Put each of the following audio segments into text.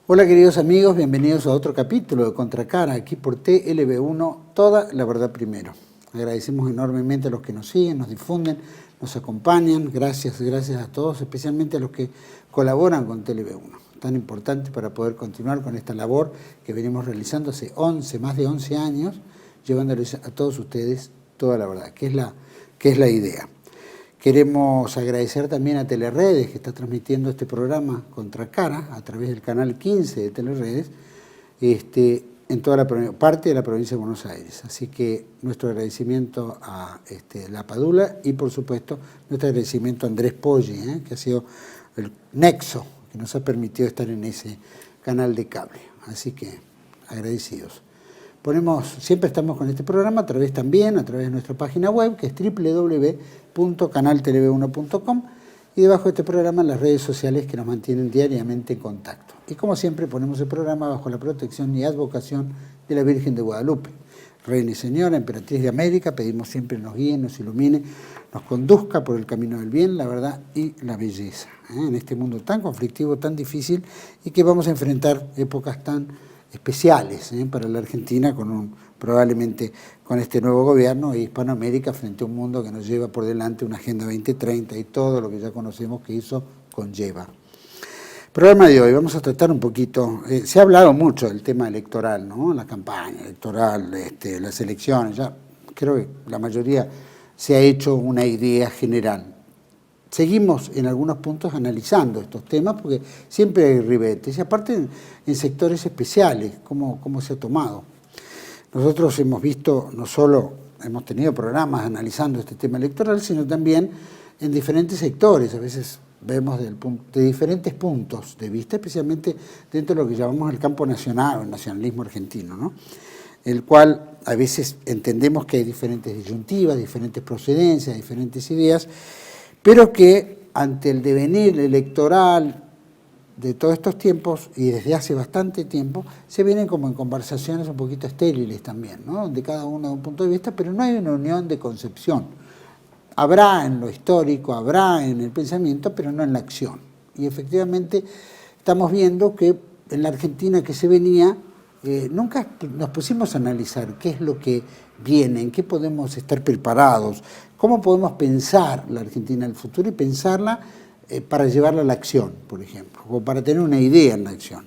Hola queridos amigos, bienvenidos a otro capítulo de Contracara, aquí por TLB1, toda la verdad primero. Agradecemos enormemente a los que nos siguen, nos difunden, nos acompañan, gracias a todos, especialmente a los que colaboran con TLB1, tan importante para poder continuar con esta labor que venimos realizando hace más de 11 años, llevándoles a todos ustedes toda la verdad, que es la idea. Queremos agradecer también a Teleredes, que está transmitiendo este programa Contracara a través del canal 15 de Teleredes, en toda parte de la provincia de Buenos Aires. Así que nuestro agradecimiento a La Padula y, por supuesto, nuestro agradecimiento a Andrés Poggi, que ha sido el nexo que nos ha permitido estar en ese canal de cable. Así que agradecidos. Siempre estamos con este programa a través de nuestra página web, que es www.canaltelev1.com, y debajo de este programa las redes sociales que nos mantienen diariamente en contacto. Y como siempre ponemos el programa bajo la protección y advocación de la Virgen de Guadalupe. Reina y Señora, Emperatriz de América, pedimos siempre nos guíe, nos ilumine, nos conduzca por el camino del bien, la verdad y la belleza, en este mundo tan conflictivo, tan difícil, y que vamos a enfrentar épocas tan especiales para la Argentina, probablemente con este nuevo gobierno y Hispanoamérica frente a un mundo que nos lleva por delante una Agenda 2030 y todo lo que ya conocemos que eso conlleva. Programa de hoy, vamos a tratar un poquito, se ha hablado mucho del tema electoral, ¿no? La campaña electoral, las elecciones, ya creo que la mayoría se ha hecho una idea general. Seguimos en algunos puntos analizando estos temas porque siempre hay ribetes y aparte en sectores especiales, cómo se ha tomado. Nosotros hemos visto, no solo hemos tenido programas analizando este tema electoral, sino también en diferentes sectores, a veces vemos de diferentes puntos de vista, especialmente dentro de lo que llamamos el campo nacional o el nacionalismo argentino, ¿no? El cual a veces entendemos que hay diferentes disyuntivas, diferentes procedencias, diferentes ideas, pero que ante el devenir electoral de todos estos tiempos, y desde hace bastante tiempo, se vienen como en conversaciones un poquito estériles también, ¿no? Donde cada uno da un punto de vista, pero no hay una unión de concepción. Habrá en lo histórico, habrá en el pensamiento, pero no en la acción. Y efectivamente estamos viendo que en la Argentina que se venía, nunca nos pusimos a analizar qué es lo que viene, en qué podemos estar preparados, cómo podemos pensar la Argentina del futuro y pensarla para llevarla a la acción, por ejemplo, o para tener una idea en la acción.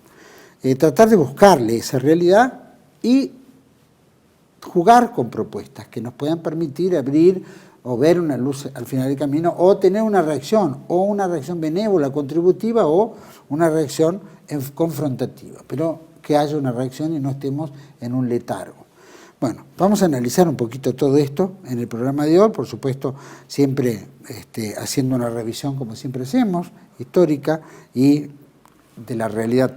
Tratar de buscarle esa realidad y jugar con propuestas que nos puedan permitir abrir o ver una luz al final del camino, o tener una reacción benévola, contributiva, o una reacción confrontativa, pero que haya una reacción y no estemos en un letargo. Bueno, vamos a analizar un poquito todo esto en el programa de hoy, por supuesto, siempre haciendo una revisión, como siempre hacemos, histórica y de la realidad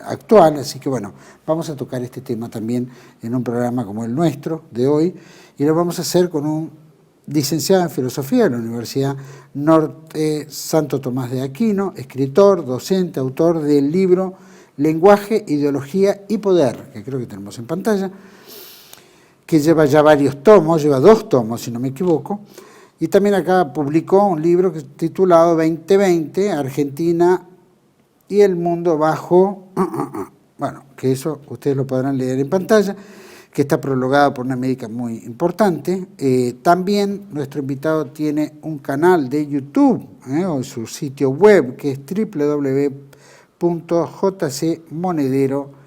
actual, así que bueno, vamos a tocar este tema también en un programa como el nuestro de hoy, y lo vamos a hacer con un licenciado en Filosofía de la Universidad Norte Santo Tomás de Aquino, escritor, docente, autor del libro Lenguaje, Ideología y Poder, que creo que tenemos en pantalla, que lleva ya varios tomos, lleva 2 tomos si no me equivoco, y también acá publicó un libro titulado 2020, Argentina y el mundo bajo, bueno, que eso ustedes lo podrán leer en pantalla, que está prologado por una médica muy importante. También nuestro invitado tiene un canal de YouTube, o su sitio web, que es www.jcmonedero.com.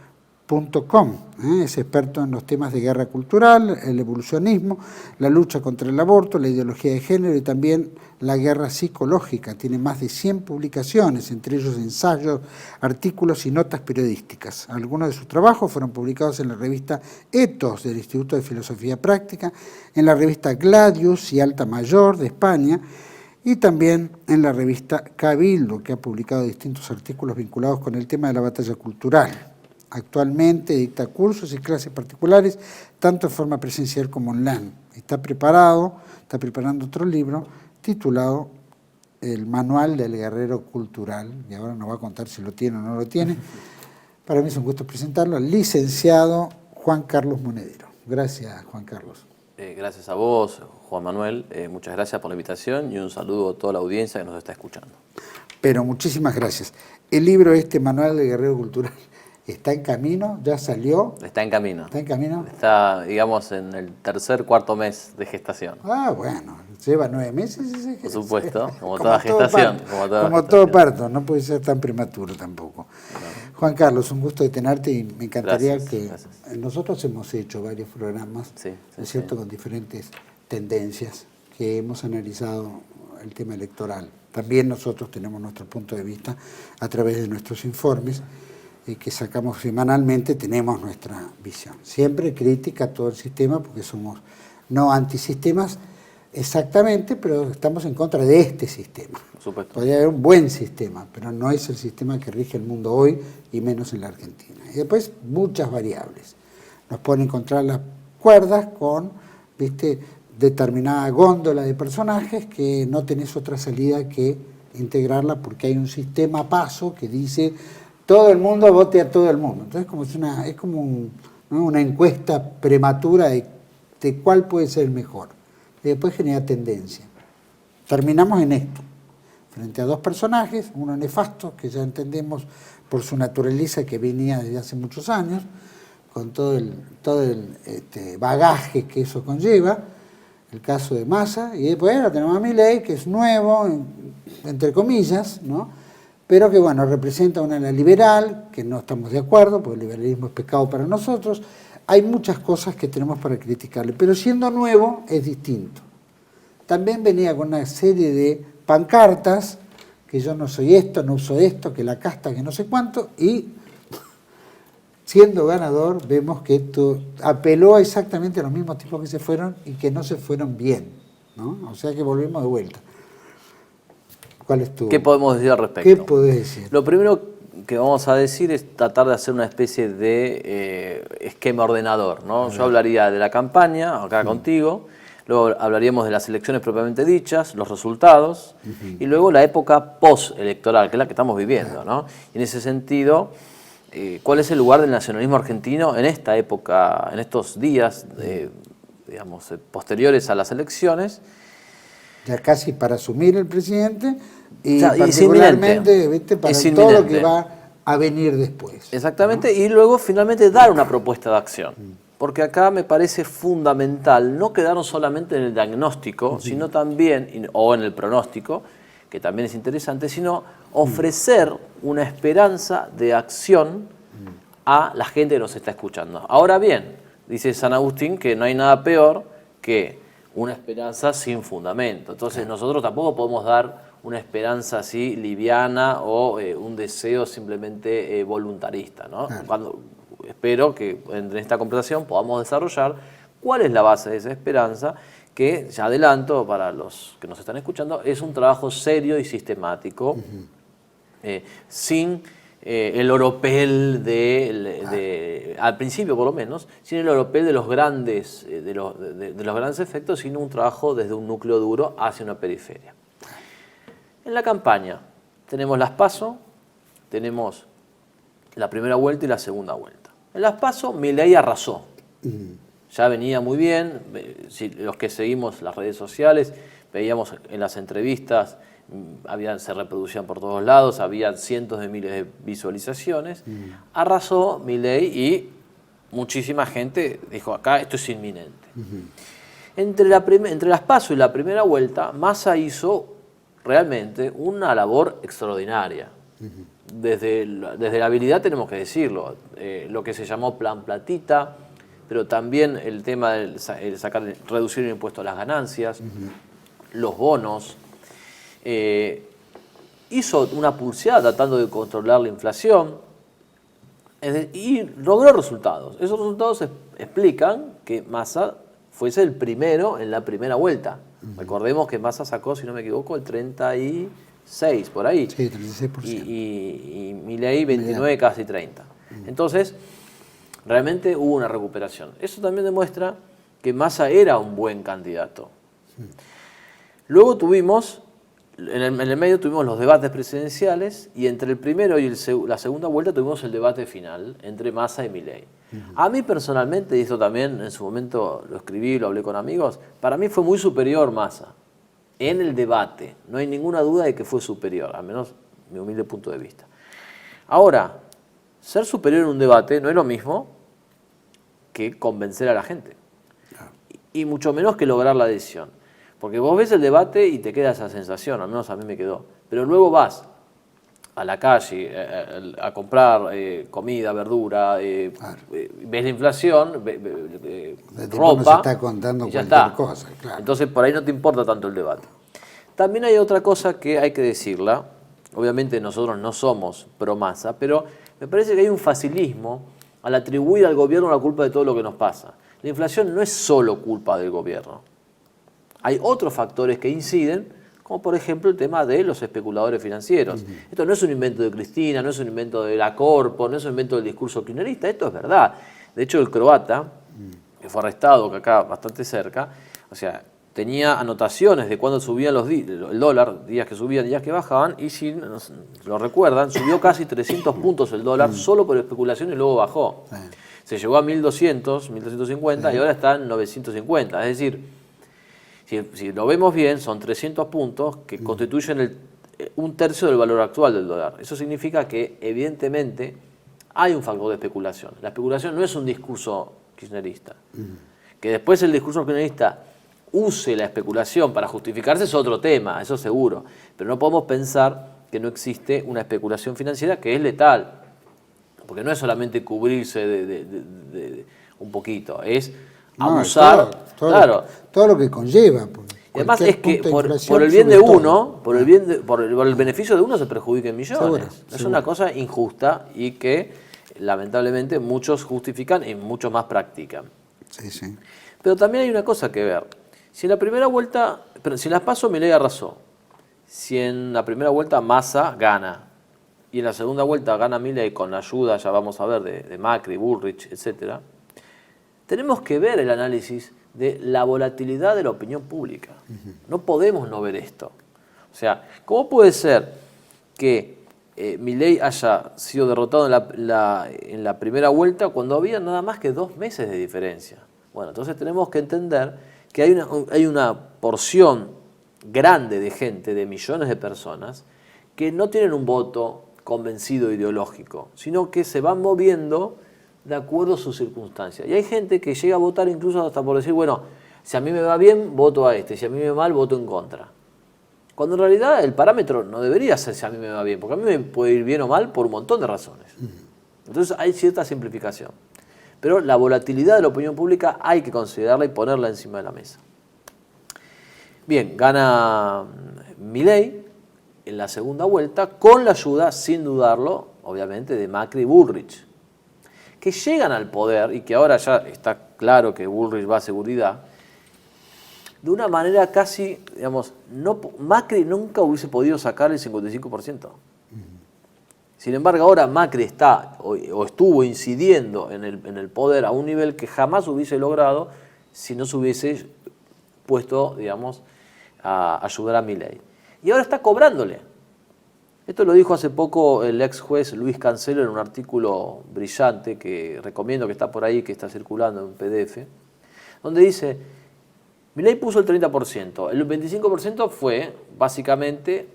Es experto en los temas de guerra cultural, el evolucionismo, la lucha contra el aborto, la ideología de género y también la guerra psicológica. Tiene más de 100 publicaciones, entre ellos ensayos, artículos y notas periodísticas. Algunos de sus trabajos fueron publicados en la revista Ethos del Instituto de Filosofía Práctica, en la revista Gladius y Alta Mayor de España, y también en la revista Cabildo, que ha publicado distintos artículos vinculados con el tema de la batalla cultural. Actualmente dicta cursos y clases particulares, tanto en forma presencial como online. Está preparando otro libro titulado El Manual del Guerrero Cultural, y ahora nos va a contar si lo tiene o no lo tiene. Para mí es un gusto presentarlo al licenciado Juan Carlos Monedero. Gracias, Juan Carlos. Gracias a vos, Juan Manuel. Muchas gracias por la invitación y un saludo a toda la audiencia que nos está escuchando. Pero muchísimas gracias. El libro Manual de Guerrero Cultural, ¿está en camino? ¿Ya salió? Está en camino. ¿Está en camino? Está, digamos, en el cuarto mes de gestación. Ah, bueno, lleva 9 meses. Por supuesto, como toda gestación. Como todo parto, no puede ser tan prematuro tampoco. No. Juan Carlos, un gusto de tenerte y me encantaría gracias. Nosotros hemos hecho varios programas, ¿no es cierto?, con diferentes tendencias que hemos analizado el tema electoral. También nosotros tenemos nuestro punto de vista a través de nuestros informes que sacamos semanalmente, tenemos nuestra visión. Siempre crítica a todo el sistema porque somos no antisistemas exactamente, pero estamos en contra de este sistema. Por supuesto. Podría haber un buen sistema, pero no es el sistema que rige el mundo hoy y menos en la Argentina. Y después muchas variables. Nos pueden encontrar las cuerdas con, determinada góndola de personajes que no tenés otra salida que integrarla porque hay un sistema a paso que dice todo el mundo vote a todo el mundo. Entonces es como una encuesta prematura de cuál puede ser el mejor. Y después genera tendencia. Terminamos en esto, frente a dos personajes, uno nefasto, que ya entendemos por su naturaleza que venía desde hace muchos años, con todo el bagaje que eso conlleva, el caso de Massa, y después ahora tenemos a Milei, que es nuevo, entre comillas, ¿no?, pero que bueno, representa una ala liberal, que no estamos de acuerdo, porque el liberalismo es pecado para nosotros. Hay muchas cosas que tenemos para criticarle, pero siendo nuevo es distinto. También venía con una serie de pancartas, que yo no soy esto, no uso esto, que la casta, que no sé cuánto, y siendo ganador vemos que esto apeló exactamente a los mismos tipos que se fueron y que no se fueron bien, ¿no? O sea que volvemos de vuelta. ¿Cuál es tu? ¿Qué podemos decir al respecto? ¿Qué podés decir? Lo primero que vamos a decir es tratar de hacer una especie de esquema ordenador, ¿no? Yo hablaría de la campaña, acá contigo, luego hablaríamos de las elecciones propiamente dichas, los resultados, y luego la época postelectoral, que es la que estamos viviendo, ¿no? Y en ese sentido, ¿cuál es el lugar del nacionalismo argentino en esta época, en estos días, digamos, posteriores a las elecciones? Ya casi para asumir el presidente y, o sea, particularmente para todo lo que va a venir después. Exactamente, ¿no? Y luego finalmente dar una propuesta de acción. Porque acá me parece fundamental no quedarnos solamente en el diagnóstico, sino también, o en el pronóstico, que también es interesante, sino ofrecer una esperanza de acción a la gente que nos está escuchando. Ahora bien, dice San Agustín que no hay nada peor que una esperanza sin fundamento. Entonces nosotros tampoco podemos dar una esperanza así liviana o un deseo simplemente voluntarista, ¿no? Espero que en esta conversación podamos desarrollar cuál es la base de esa esperanza, que ya adelanto para los que nos están escuchando, es un trabajo serio y sistemático, sin el oropel al principio por lo menos, sin el oropel de los grandes, de los grandes efectos, sino un trabajo desde un núcleo duro hacia una periferia. En la campaña tenemos las PASO, tenemos la primera vuelta y la segunda vuelta. En las PASO Milei arrasó. Ya venía muy bien, los que seguimos las redes sociales, veíamos en las entrevistas, se reproducían por todos lados, había cientos de miles de visualizaciones. Arrasó Milei y muchísima gente dijo, acá esto es inminente. Entre las PASO y la primera vuelta, Massa hizo realmente una labor extraordinaria. Desde la habilidad tenemos que decirlo, lo que se llamó Plan Platita, pero también el tema de reducir el impuesto a las ganancias, los bonos. Hizo una pulseada tratando de controlar la inflación y logró resultados. Esos resultados explican que Massa fuese el primero en la primera vuelta. Recordemos que Massa sacó, si no me equivoco, el 36, por ahí. Sí, 36%. Y Milei 29, casi 30. Entonces, realmente hubo una recuperación. Eso también demuestra que Massa era un buen candidato. Luego tuvimos, en el medio tuvimos los debates presidenciales y entre el primero y la segunda vuelta tuvimos el debate final entre Massa y Milei. A mí personalmente, y esto también en su momento lo escribí, lo hablé con amigos, para mí fue muy superior Massa en el debate. No hay ninguna duda de que fue superior, al menos mi humilde punto de vista. Ahora, ser superior en un debate no es lo mismo que convencer a la gente. Y mucho menos que lograr la adhesión. Porque vos ves el debate y te queda esa sensación, al menos a mí me quedó. Pero luego vas a la calle a comprar comida, verdura, ves la inflación, ropa, no se está contando y ya cualquier está. cosa, claro. Entonces por ahí no te importa tanto el debate. También hay otra cosa que hay que decirla, obviamente nosotros no somos pro Massa, pero me parece que hay un facilismo al atribuir al gobierno la culpa de todo lo que nos pasa. La inflación no es solo culpa del gobierno. Hay otros factores que inciden, como por ejemplo el tema de los especuladores financieros. Esto no es un invento de Cristina, no es un invento de la Corpo, no es un invento del discurso kirchnerista, esto es verdad. De hecho, el croata, que fue arrestado, que acá bastante cerca, o sea, tenía anotaciones de cuándo subían el dólar, días que subían, días que bajaban, y si lo recuerdan, subió casi 300 puntos el dólar solo por especulación y luego bajó. Se llegó a 1.200, 1.250 y ahora está en 950. Es decir, si lo vemos bien, son 300 puntos que constituyen un tercio del valor actual del dólar. Eso significa que, evidentemente, hay un factor de especulación. La especulación no es un discurso kirchnerista. Que después el discurso kirchnerista use la especulación para justificarse es otro tema, eso seguro. Pero no podemos pensar que no existe una especulación financiera que es letal. Porque no es solamente cubrirse de un poquito, es abusar. Todo lo que conlleva. Y además es que por el bien de uno, por el beneficio de uno se perjudiquen millones. Es una cosa injusta y que lamentablemente muchos justifican y muchos más practican. Sí. Pero también hay una cosa que ver. Si en la primera vuelta, si en las PASO Milei arrasó, si en la primera vuelta Massa gana y en la segunda vuelta gana Milei con la ayuda, ya vamos a ver, de Macri, Bullrich, etcétera, tenemos que ver el análisis de la volatilidad de la opinión pública. No podemos no ver esto. O sea, ¿cómo puede ser que Milei haya sido derrotado en la primera vuelta cuando había nada más que 2 meses de diferencia? Bueno, entonces tenemos que entender que hay una porción grande de gente, de millones de personas, que no tienen un voto convencido ideológico, sino que se van moviendo de acuerdo a sus circunstancias. Y hay gente que llega a votar incluso hasta por decir, bueno, si a mí me va bien, voto a este, si a mí me va mal, voto en contra. Cuando en realidad el parámetro no debería ser si a mí me va bien, porque a mí me puede ir bien o mal por un montón de razones. Entonces hay cierta simplificación. Pero la volatilidad de la opinión pública hay que considerarla y ponerla encima de la mesa. Bien, gana Milei en la segunda vuelta con la ayuda, sin dudarlo, obviamente, de Macri y Bullrich, que llegan al poder y que ahora ya está claro que Bullrich va a seguridad, de una manera casi, digamos, Macri nunca hubiese podido sacar el 55%. Sin embargo, ahora Macri está o estuvo incidiendo en el poder a un nivel que jamás hubiese logrado si no se hubiese puesto, digamos, a ayudar a Milei. Y ahora está cobrándole. Esto lo dijo hace poco el ex juez Luis Cancelo en un artículo brillante que recomiendo, que está por ahí, que está circulando en un PDF, donde dice, Milei puso el 30%, el 25% fue básicamente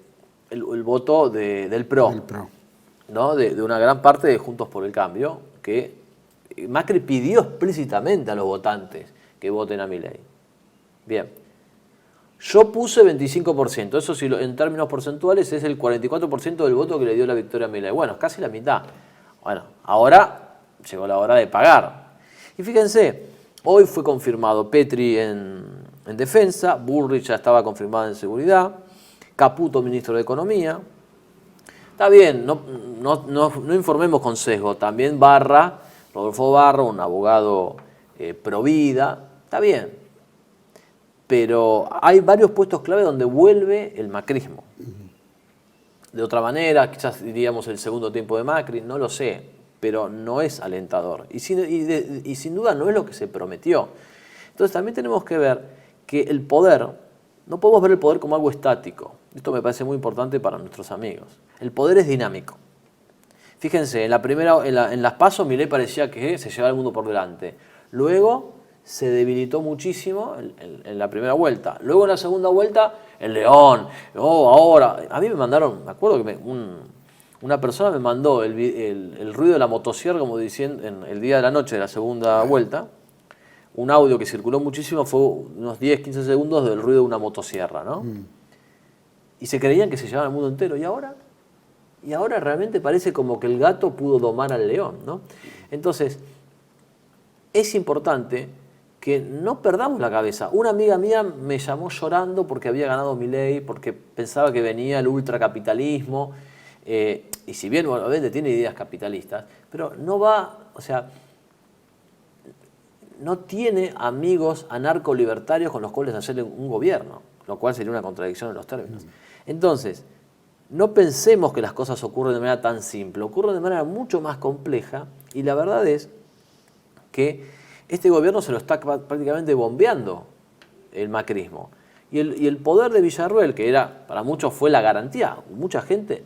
el voto del PRO. El PRO. ¿No? De una gran parte de Juntos por el Cambio, que Macri pidió explícitamente a los votantes que voten a Milei. Bien, yo puse 25%, eso sí, en términos porcentuales es el 44% del voto que le dio la victoria a Milei. Bueno, es casi la mitad. Bueno, ahora llegó la hora de pagar. Y fíjense, hoy fue confirmado Petri en defensa, Bullrich ya estaba confirmado en seguridad, Caputo ministro de Economía. Está bien, no informemos con sesgo. También Rodolfo Barra, un abogado pro vida, está bien. Pero hay varios puestos clave donde vuelve el macrismo. De otra manera, quizás diríamos el segundo tiempo de Macri, no lo sé, pero no es alentador. Y sin duda no es lo que se prometió. Entonces también tenemos que ver que el poder, no podemos ver el poder como algo estático. Esto me parece muy importante para nuestros amigos. El poder es dinámico. Fíjense, en las PASO Milei parecía que se llevaba el mundo por delante. Luego se debilitó muchísimo en la primera vuelta. Luego en la segunda vuelta, el León. Ahora. A mí me mandaron, me acuerdo que una persona me mandó el ruido de la motosierra, como diciendo, en el día de la noche de la segunda vuelta. Un audio que circuló muchísimo, fue unos 10, 15 segundos del ruido de una motosierra, ¿no? Y se creían que se llevaban el mundo entero. ¿Y ahora? Y ahora realmente parece como que el gato pudo domar al león, ¿no? Entonces, es importante que no perdamos la cabeza. Una amiga mía me llamó llorando porque había ganado Milei, porque pensaba que venía el ultracapitalismo, y si bien obviamente tiene ideas capitalistas, pero no va, o sea, no tiene amigos anarcolibertarios con los cuales hacerle un gobierno, lo cual sería una contradicción en los términos. Entonces, no pensemos que las cosas ocurren de manera tan simple, ocurren de manera mucho más compleja, y la verdad es que este gobierno se lo está prácticamente bombeando el macrismo. Y el poder de Villarruel, que para muchos fue la garantía, mucha gente,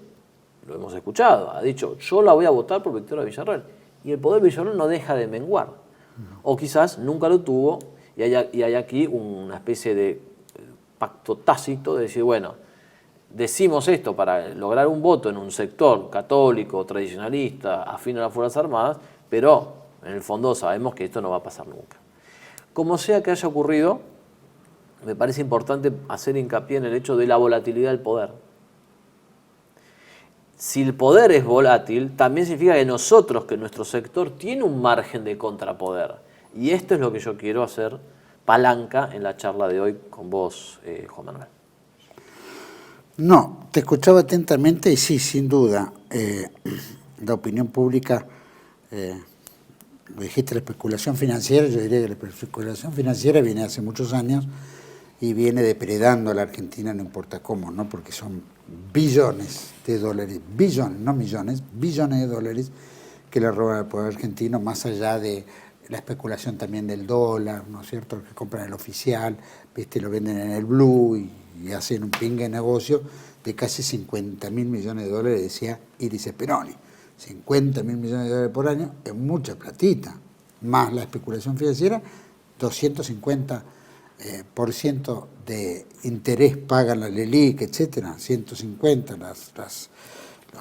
lo hemos escuchado, ha dicho, yo la voy a votar por Victoria Villarruel. Y el poder de Villarruel no deja de menguar. O quizás nunca lo tuvo, y hay aquí una especie de pacto tácito de decir, bueno, decimos esto para lograr un voto en un sector católico, tradicionalista, afín a las Fuerzas Armadas, pero en el fondo sabemos que esto no va a pasar nunca. Como sea que haya ocurrido, me parece importante hacer hincapié en el hecho de la volatilidad del poder. Si el poder es volátil, también significa que nuestro sector tiene un margen de contrapoder. Y esto es lo que yo quiero hacer palanca en la charla de hoy con vos, Juan Manuel. No, te escuchaba atentamente y sí, sin duda, la opinión pública, dijiste la especulación financiera, yo diría que la especulación financiera viene hace muchos años y viene depredando a la Argentina, no importa cómo, ¿no? Porque son billones de dólares, billones, no millones, billones de dólares que le roban al pueblo argentino, más allá de la especulación también del dólar, ¿no es cierto? Que compran el oficial, ¿viste? Lo venden en el blue y hacen un pingue de negocio de casi 50.000 millones de dólares, decía Iris Speroni. 50.000 millones de dólares por año es mucha platita, más la especulación financiera, 250% de interés pagan la LELIQ, etcétera, 150 los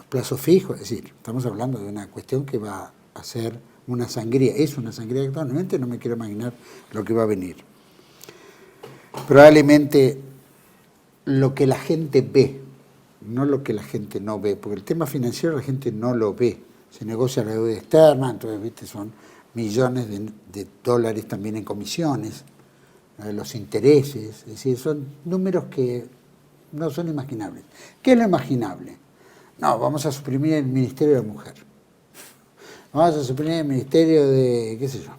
plazos fijos, es decir, estamos hablando de una cuestión que va a ser una sangría, es una sangría actualmente, no me quiero imaginar lo que va a venir. Probablemente lo que la gente ve, no lo que la gente no ve, porque el tema financiero la gente no lo ve, se negocia la deuda externa, entonces, viste, son millones de dólares también en comisiones, los intereses, es decir, son números que no son imaginables. ¿Qué es lo imaginable? No, vamos a suprimir el Ministerio de la Mujer, vamos a suprimir el Ministerio de, qué sé yo,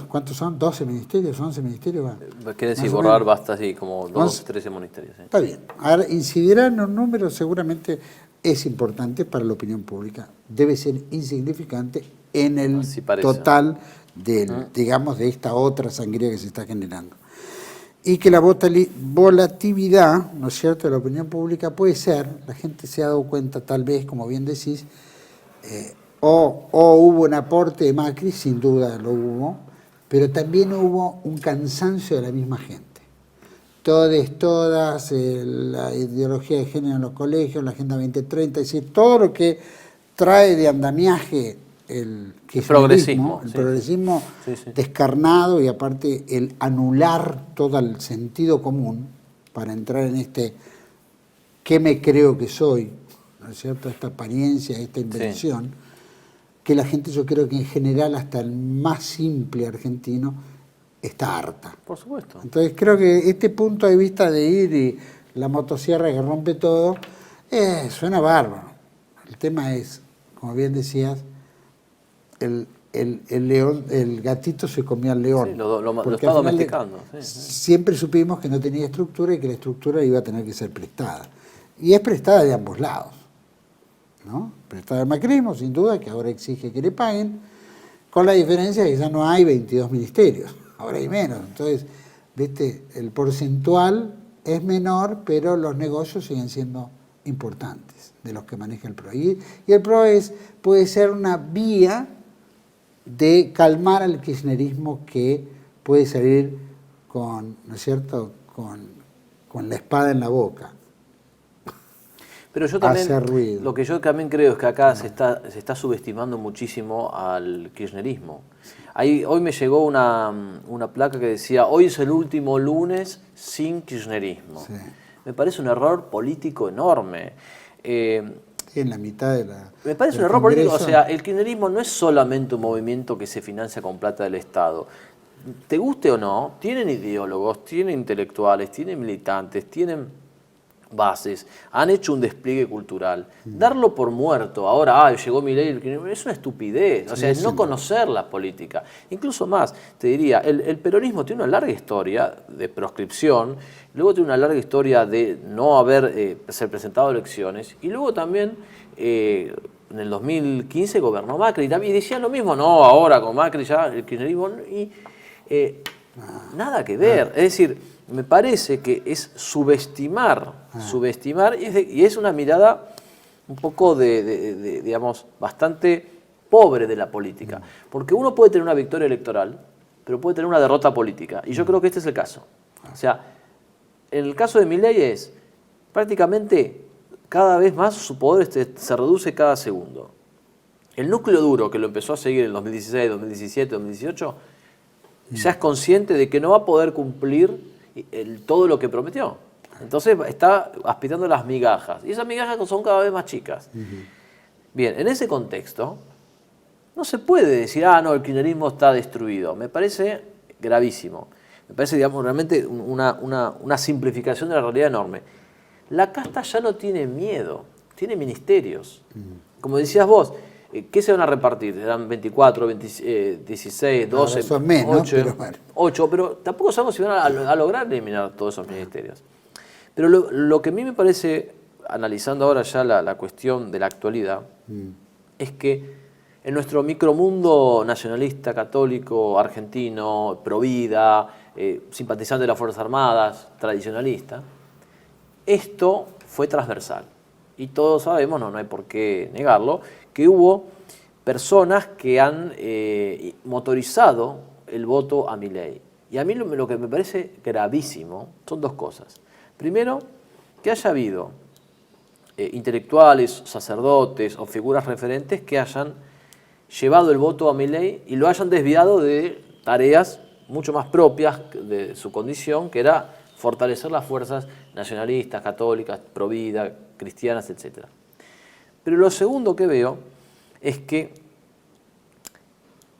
¿cuántos son? ¿12 ministerios? ¿11 ministerios? Quiere decir, borrar basta así, como 12, 13 ministerios. ¿Sí? Está bien. Ahora, incidirá en un número seguramente es importante para la opinión pública. Debe ser insignificante en el total digamos, de esta otra sangría que se está generando. Y que la volatilidad, ¿no es cierto?, de la opinión pública puede ser, la gente se ha dado cuenta tal vez, como bien decís, o hubo un aporte de Macri, sin duda lo hubo, pero también hubo un cansancio de la misma gente. Todas, la ideología de género en los colegios, la Agenda 2030, es decir, todo lo que trae de andamiaje el progresismo, sí. Descarnado, y aparte el anular todo el sentido común para entrar en ¿qué me creo que soy? ¿No es cierto? Esta apariencia, esta invención. Sí. Que la gente, yo creo que en general, hasta el más simple argentino, está harta. Por supuesto. Entonces creo que este punto de vista de ir y la motosierra que rompe todo, suena bárbaro. El tema es, como bien decías, el león, el gatito se comía al león. Sí, lo está domesticando. Siempre supimos que no tenía estructura y que la estructura iba a tener que ser prestada. Y es prestada de ambos lados, ¿no? Prestada al macrismo, sin duda, que ahora exige que le paguen, con la diferencia de que ya no hay 22 ministerios, ahora hay menos. Entonces, ¿viste? El porcentual es menor, pero los negocios siguen siendo importantes de los que maneja el PRO. Y el PRO puede ser una vía de calmar al kirchnerismo que puede salir con, ¿no es cierto?, con la espada en la boca. Pero yo también, hacer ruido. lo que yo también creo es que acá se está subestimando muchísimo al kirchnerismo. Hoy me llegó una placa que decía, hoy es el último lunes sin kirchnerismo. Sí. Me parece un error político enorme. En la mitad de la... Me parece un error político. O sea, el kirchnerismo no es solamente un movimiento que se financia con plata del Estado. Te guste o no, tienen ideólogos, tienen intelectuales, tienen militantes, tienen bases, han hecho un despliegue cultural. Darlo por muerto, ahora, llegó Milei, es una estupidez, o sea, es no conocer la política. Incluso más, te diría, el peronismo tiene una larga historia de proscripción, luego tiene una larga historia de no haber ser presentado a elecciones, y luego también en el 2015 gobernó Macri, y decía lo mismo, no, ahora con Macri ya el kirchnerismo, y nada que ver, es decir, me parece que es subestimar, y es una mirada un poco digamos, bastante pobre de la política. Porque uno puede tener una victoria electoral, pero puede tener una derrota política. Y yo creo que este es el caso. O sea, en el caso de Milei es, prácticamente, cada vez más su poder se reduce cada segundo. El núcleo duro que lo empezó a seguir en 2016, 2017, 2018, ya es consciente de que no va a poder cumplir todo lo que prometió. Entonces está aspirando las migajas. Y esas migajas son cada vez más chicas. Bien, en ese contexto, no se puede decir, no, el kirchnerismo está destruido. Me parece gravísimo. Me parece, digamos, realmente una simplificación de la realidad enorme. La casta ya no tiene miedo, tiene ministerios. Como decías vos, ¿qué se van a repartir? Eran 24, 16, 12, son menos, 8, pero bueno. 8, pero tampoco sabemos si van a lograr eliminar todos esos ministerios. Pero lo que a mí me parece, analizando ahora ya la cuestión de la actualidad, es que en nuestro micromundo nacionalista, católico, argentino, provida, simpatizante de las Fuerzas Armadas, tradicionalista, esto fue transversal. Y todos sabemos, no hay por qué negarlo, que hubo personas que han motorizado el voto a Milei. Y a mí lo que me parece gravísimo son dos cosas. Primero, que haya habido intelectuales, sacerdotes o figuras referentes que hayan llevado el voto a Milei y lo hayan desviado de tareas mucho más propias de su condición, que era fortalecer las fuerzas nacionalistas, católicas, provida, cristianas, etc. Pero lo segundo que veo es que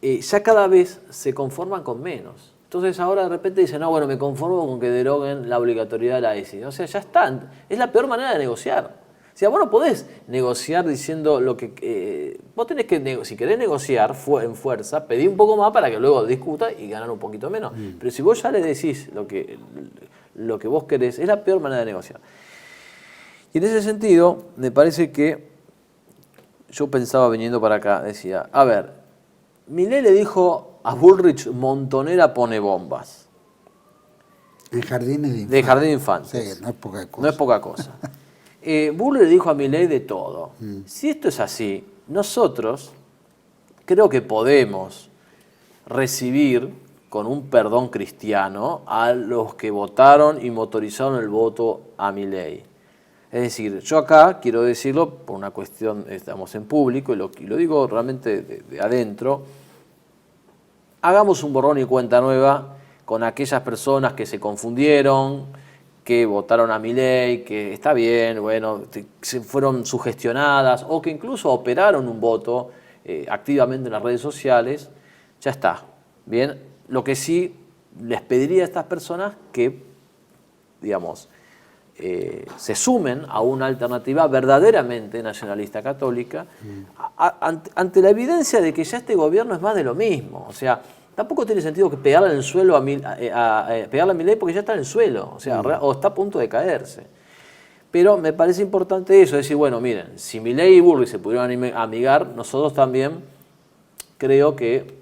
ya cada vez se conforman con menos. Entonces ahora de repente dicen, no, bueno, me conformo con que deroguen la obligatoriedad de la ESI. O sea, ya están. Es la peor manera de negociar. O sea, vos no podés negociar diciendo lo que... vos tenés que, si querés negociar en fuerza, pedí un poco más para que luego discuta y ganar un poquito menos. Pero si vos ya le decís lo que vos querés, es la peor manera de negociar. Y en ese sentido, me parece que yo pensaba viniendo para acá, decía, a ver, Milei le dijo a Bullrich, Montonera pone bombas. En jardines de infantes. De jardín de infantes. Sí, no es poca cosa. No es poca cosa. Bullrich le dijo a Milei de todo. Si esto es así, nosotros creo que podemos recibir con un perdón cristiano a los que votaron y motorizaron el voto a Milei. Es decir, yo acá quiero decirlo por una cuestión, estamos en público y lo digo realmente de adentro, hagamos un borrón y cuenta nueva con aquellas personas que se confundieron, que votaron a Milei, que está bien, bueno, se fueron sugestionadas o que incluso operaron un voto activamente en las redes sociales, ya está. Bien, lo que sí les pediría a estas personas que, digamos, se sumen a una alternativa verdaderamente nacionalista católica ante la evidencia de que ya este gobierno es más de lo mismo. O sea, tampoco tiene sentido que pegarle en el suelo pegarle a Milei porque ya está en el suelo, o sea, o está a punto de caerse. Pero me parece importante eso, decir, bueno, miren, si Milei y Bullrich se pudieron amigar, nosotros también creo que,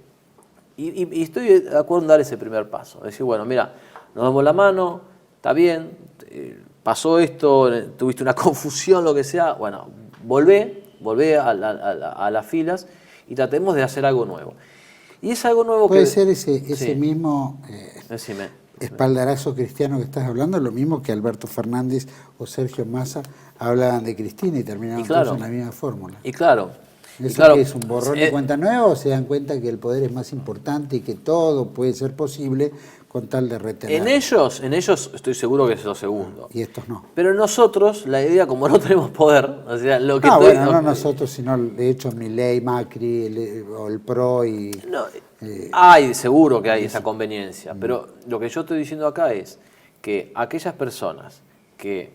y estoy de acuerdo en dar ese primer paso, decir, bueno, mira, nos damos la mano, está bien, pasó esto, tuviste una confusión, lo que sea, bueno, volvé a las filas y tratemos de hacer algo nuevo. Y es algo nuevo puede que... ser ese Sí. mismo Decime. espaldarazo cristiano que estás hablando, lo mismo que Alberto Fernández o Sergio Massa hablaban de Cristina y terminaron todos en la misma fórmula. Y claro. ¿Eso que es un borrón y cuenta nueva o se dan cuenta que el poder es más importante y que todo puede ser posible con tal de retener? En ellos estoy seguro que es lo segundo. Y estos no. Pero nosotros, la idea, como no tenemos poder, o sea, lo que no nosotros, sino de hecho Milei, Macri, o el PRO y... No, hay, seguro que hay esa conveniencia, pero lo que yo estoy diciendo acá es que aquellas personas que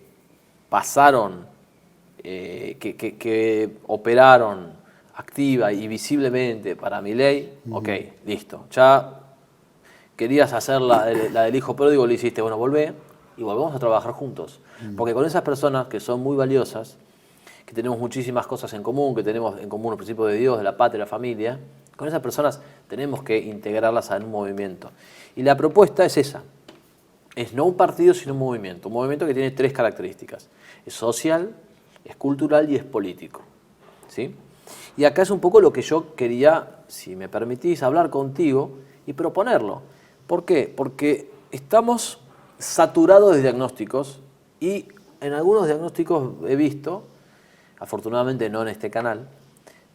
pasaron, que operaron activa y visiblemente para Milei, ok, listo, ya querías hacer la del hijo pródigo, lo hiciste, bueno, volvé y volvemos a trabajar juntos, porque con esas personas que son muy valiosas, que tenemos muchísimas cosas en común, que tenemos en común el principio de Dios, de la patria, de la familia, con esas personas tenemos que integrarlas en un movimiento. Y la propuesta es esa, es no un partido sino un movimiento que tiene 3 características, es social, es cultural y es político, ¿sí? Y acá es un poco lo que yo quería, si me permitís, hablar contigo y proponerlo. ¿Por qué? Porque estamos saturados de diagnósticos y en algunos diagnósticos he visto, afortunadamente no en este canal,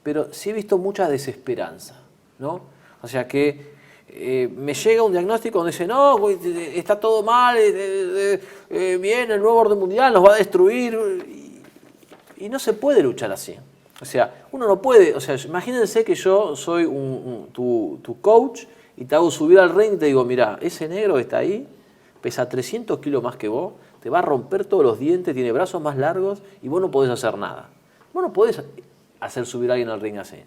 pero sí he visto mucha desesperanza, ¿no? O sea que me llega un diagnóstico donde dice, no, está todo mal, viene el nuevo orden mundial, nos va a destruir, y no se puede luchar así. O sea, uno no puede, o sea, imagínense que yo soy tu coach y te hago subir al ring y te digo, mira, ese negro que está ahí, pesa 300 kilos más que vos, te va a romper todos los dientes, tiene brazos más largos y vos no podés hacer nada. Vos no podés hacer subir a alguien al ring así.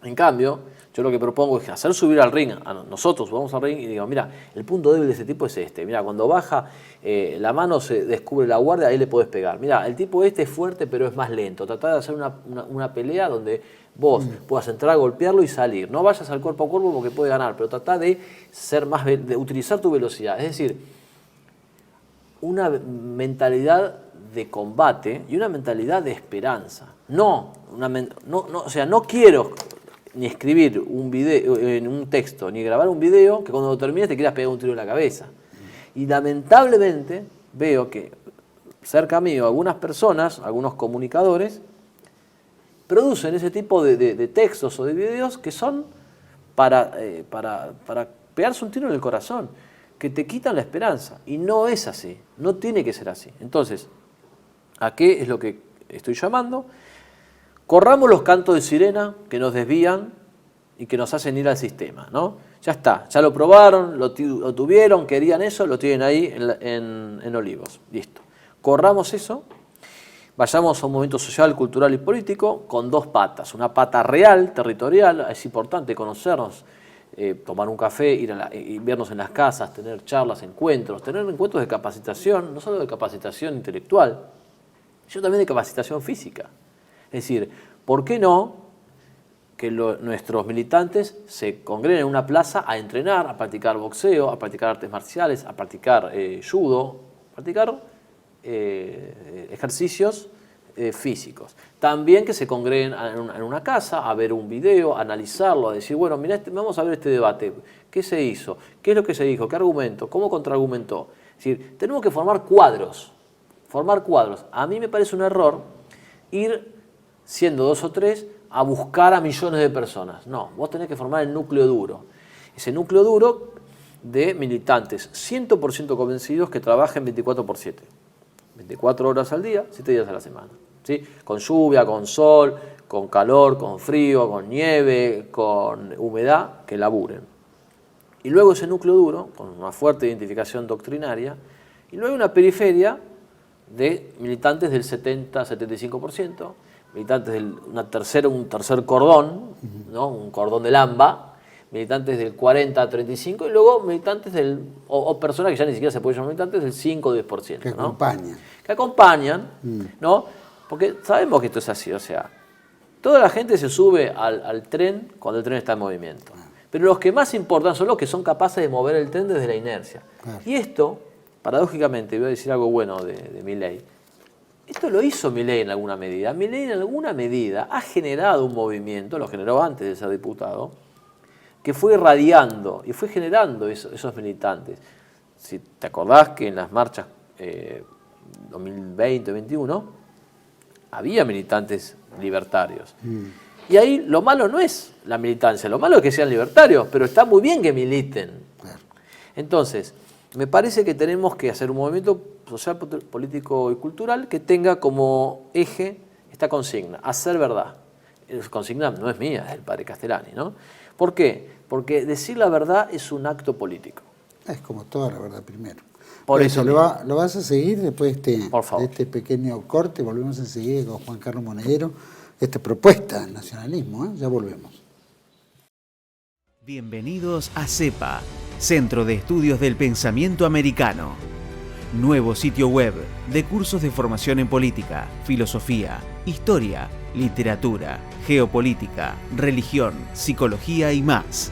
En cambio, yo lo que propongo es hacer subir al ring, a nosotros vamos al ring y digo, mira, el punto débil de este tipo es este. Mira, cuando baja la mano se descubre la guardia, ahí le podés pegar. Mira, el tipo este es fuerte pero es más lento. Tratá de hacer una pelea donde vos puedas entrar a golpearlo y salir. No vayas al cuerpo a cuerpo porque puede ganar, pero tratá de ser más, de utilizar tu velocidad. Es decir, una mentalidad de combate y una mentalidad de esperanza. O sea, no quiero ni escribir un video, en un texto, ni grabar un video que cuando lo termines te quieras pegar un tiro en la cabeza. Y lamentablemente veo que cerca mío algunas personas, algunos comunicadores, producen ese tipo de textos o de videos que son para pegarse un tiro en el corazón, que te quitan la esperanza. Y no es así, no tiene que ser así. Entonces, ¿a qué es lo que estoy llamando? Corramos los cantos de sirena que nos desvían y que nos hacen ir al sistema, ¿no? Ya está, ya lo probaron, lo tuvieron, querían eso, lo tienen ahí en Olivos. Listo. Corramos eso, vayamos a un movimiento social, cultural y político con 2 patas. Una pata real, territorial, es importante conocernos, tomar un café, vernos en las casas, tener charlas, tener encuentros de capacitación, no solo de capacitación intelectual, sino también de capacitación física. Es decir, ¿por qué no que nuestros militantes se congreguen en una plaza a entrenar, a practicar boxeo, a practicar artes marciales, a practicar judo, a practicar ejercicios físicos? También que se congreguen en una casa a ver un video, a analizarlo, a decir, bueno, mira, vamos a ver este debate, ¿qué se hizo? ¿Qué es lo que se dijo? ¿Qué argumentó? ¿Cómo contraargumentó? Es decir, tenemos que formar cuadros. A mí me parece un error ir siendo 2 o 3, a buscar a millones de personas. No, vos tenés que formar el núcleo duro. Ese núcleo duro de militantes 100% convencidos que trabajen 24/7. 24 horas al día, 7 días a la semana. ¿Sí? Con lluvia, con sol, con calor, con frío, con nieve, con humedad, que laburen. Y luego ese núcleo duro, con una fuerte identificación doctrinaria, y luego una periferia de militantes del 70-75%, militantes de un tercer cordón, ¿no? Un cordón del AMBA, militantes del 40-35% y luego militantes o personas que ya ni siquiera se pueden llamar militantes del 5 o 10%. Que ¿no? acompañan. Que acompañan, ¿no? Porque sabemos que esto es así, o sea, toda la gente se sube al tren cuando el tren está en movimiento. Pero los que más importan son los que son capaces de mover el tren desde la inercia. Claro. Y esto paradójicamente, voy a decir algo bueno de Milei, esto lo hizo Milei en alguna medida. Milei en alguna medida ha generado un movimiento, lo generó antes de ser diputado, que fue irradiando y fue generando esos militantes. Si te acordás que en las marchas 2020-2021 había militantes libertarios. Y ahí lo malo no es la militancia, lo malo es que sean libertarios, pero está muy bien que militen. Entonces, me parece que tenemos que hacer un movimiento social, político y cultural que tenga como eje esta consigna, hacer verdad. Esa consigna no es mía, es del padre Castellani, ¿no? ¿Por qué? Porque decir la verdad es un acto político. Es como toda la verdad primero. Por eso ¿Lo vas a seguir después de de este pequeño corte? Volvemos enseguida con Juan Carlos Monedero, esta propuesta del nacionalismo, ¿eh? Ya volvemos. Bienvenidos a CEPA, Centro de Estudios del Pensamiento Americano. Nuevo sitio web de cursos de formación en política, filosofía, historia, literatura, geopolítica, religión, psicología y más.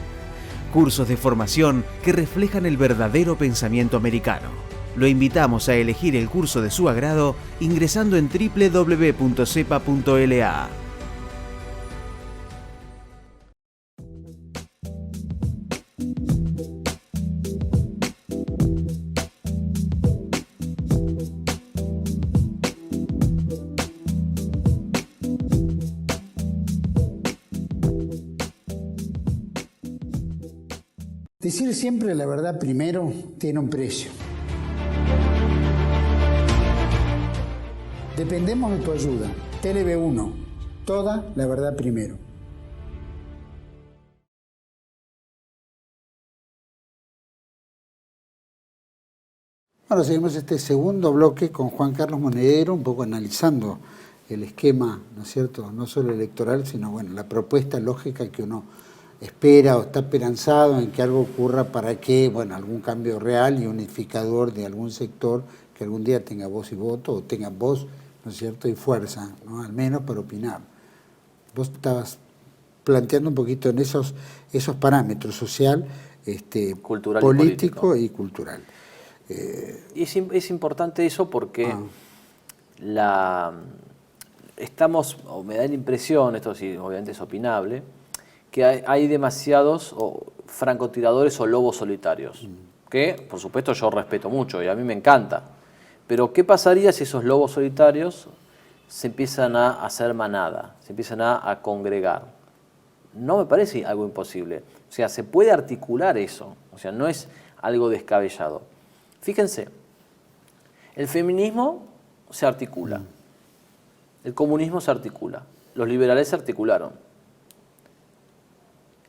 Cursos de formación que reflejan el verdadero pensamiento americano. Lo invitamos a elegir el curso de su agrado ingresando en www.cepa.la. Decir siempre la verdad primero tiene un precio. Dependemos de tu ayuda. TLB1, toda la verdad primero. Ahora seguimos este segundo bloque con Juan Carlos Monedero, un poco analizando el esquema, ¿no es cierto?, no solo electoral, sino bueno, la propuesta lógica que uno espera o está esperanzado en que algo ocurra para que, bueno, algún cambio real y unificador de algún sector que algún día tenga voz y voto, o tenga voz, ¿no es cierto?, y fuerza, ¿no?, al menos para opinar. Vos estabas planteando un poquito en esos parámetros social, cultural político y cultural. Es importante eso porque estamos, o me da la impresión, esto sí obviamente es opinable, que hay demasiados francotiradores o lobos solitarios, que por supuesto yo respeto mucho y a mí me encanta, pero ¿qué pasaría si esos lobos solitarios se empiezan a hacer manada, se empiezan a congregar? No me parece algo imposible, o sea, se puede articular eso, o sea, no es algo descabellado. Fíjense, el feminismo se articula, el comunismo se articula, los liberales se articularon.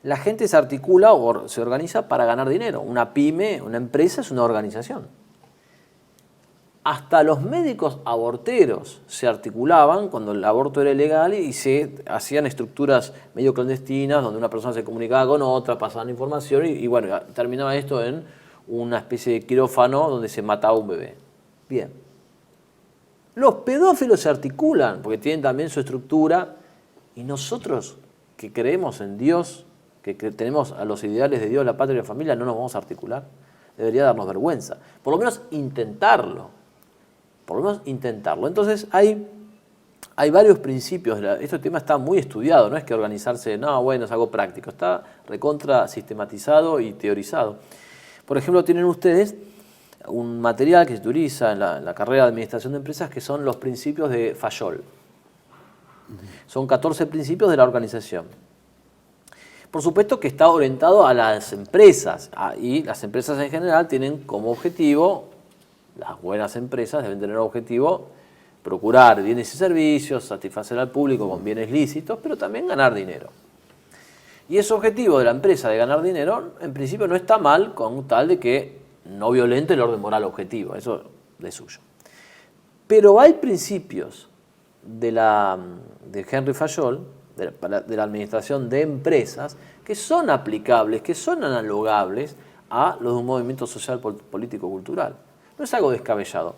La gente se articula o se organiza para ganar dinero. Una pyme, una empresa es una organización. Hasta los médicos aborteros se articulaban cuando el aborto era ilegal y se hacían estructuras medio clandestinas donde una persona se comunicaba con otra, pasaban información y bueno, terminaba esto en una especie de quirófano donde se mataba un bebé. Bien. Los pedófilos se articulan porque tienen también su estructura y nosotros que creemos en Dios, que tenemos a los ideales de Dios, la patria y la familia, no nos vamos a articular. Debería darnos vergüenza. Por lo menos intentarlo. Por lo menos intentarlo. Entonces hay varios principios. Este tema está muy estudiado. No es que organizarse, no, bueno, es algo práctico. Está recontra sistematizado y teorizado. Por ejemplo, tienen ustedes un material que se utiliza en la carrera de Administración de Empresas que son los principios de Fayol. Son 14 principios de la organización. Por supuesto que está orientado a las empresas y las empresas en general tienen como objetivo, las buenas empresas deben tener como objetivo procurar bienes y servicios, satisfacer al público con bienes lícitos, pero también ganar dinero. Y ese objetivo de la empresa de ganar dinero, en principio no está mal con tal de que no violente el orden moral objetivo, eso de suyo. Pero hay principios de Henry Fayol, de la administración de empresas, que son aplicables, que son analogables a los de un movimiento social, político, cultural. No es algo descabellado.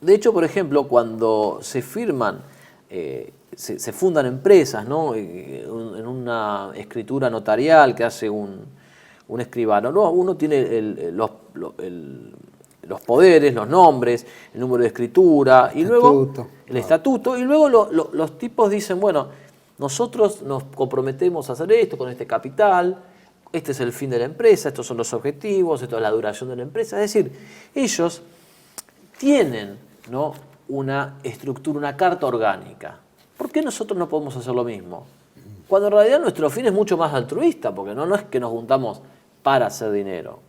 De hecho, por ejemplo, cuando se firman, se fundan empresas, ¿no?, en una escritura notarial que hace un escribano, ¿no?, uno tiene los poderes, los nombres, el número de escritura, y luego el estatuto, y luego los tipos dicen, bueno, nosotros nos comprometemos a hacer esto con este capital, este es el fin de la empresa, estos son los objetivos, esto es la duración de la empresa. Es decir, ellos tienen, ¿no?, una estructura, una carta orgánica. ¿Por qué nosotros no podemos hacer lo mismo? Cuando en realidad nuestro fin es mucho más altruista, porque no es que nos juntamos para hacer dinero.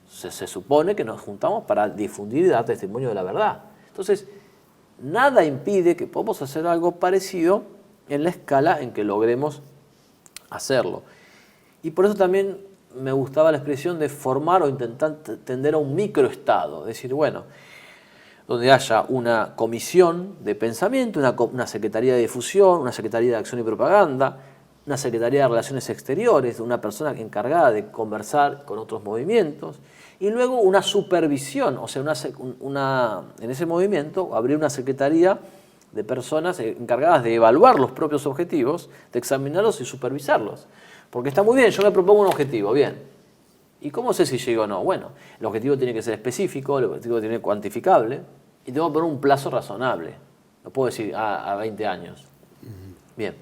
Se supone que nos juntamos para difundir y dar testimonio de la verdad. Entonces, nada impide que podamos hacer algo parecido en la escala en que logremos hacerlo. Y por eso también me gustaba la expresión de formar o intentar tender a un microestado. Es decir, bueno, donde haya una comisión de pensamiento, una secretaría de difusión, una secretaría de acción y propaganda, una secretaría de relaciones exteriores, una persona encargada de conversar con otros movimientos, y luego una supervisión, o sea, en ese movimiento habría una secretaría de personas encargadas de evaluar los propios objetivos, de examinarlos y supervisarlos. Porque está muy bien, yo me propongo un objetivo, bien. ¿Y cómo sé si llego o no? Bueno, el objetivo tiene que ser específico, el objetivo tiene que ser cuantificable, y tengo que poner un plazo razonable. No puedo decir a 20 años. Bien.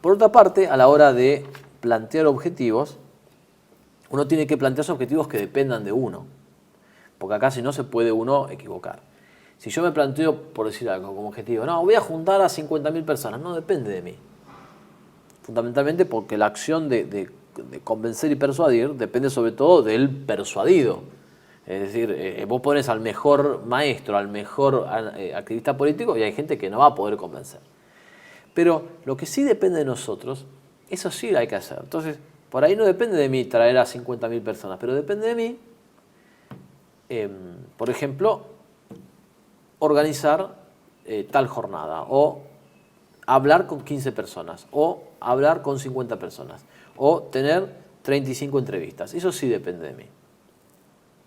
Por otra parte, a la hora de plantear objetivos, uno tiene que plantearse objetivos que dependan de uno. Porque acá si no se puede uno equivocar. Si yo me planteo, por decir algo, como objetivo, no, voy a juntar a 50.000 personas, no depende de mí. Fundamentalmente porque la acción de convencer y persuadir depende sobre todo del persuadido. Es decir, vos pones al mejor maestro, al mejor activista político y hay gente que no va a poder convencer. Pero lo que sí depende de nosotros, eso sí hay que hacer. Entonces, por ahí no depende de mí traer a 50.000 personas, pero depende de mí, por ejemplo, organizar tal jornada, o hablar con 15 personas, o hablar con 50 personas, o tener 35 entrevistas. Eso sí depende de mí.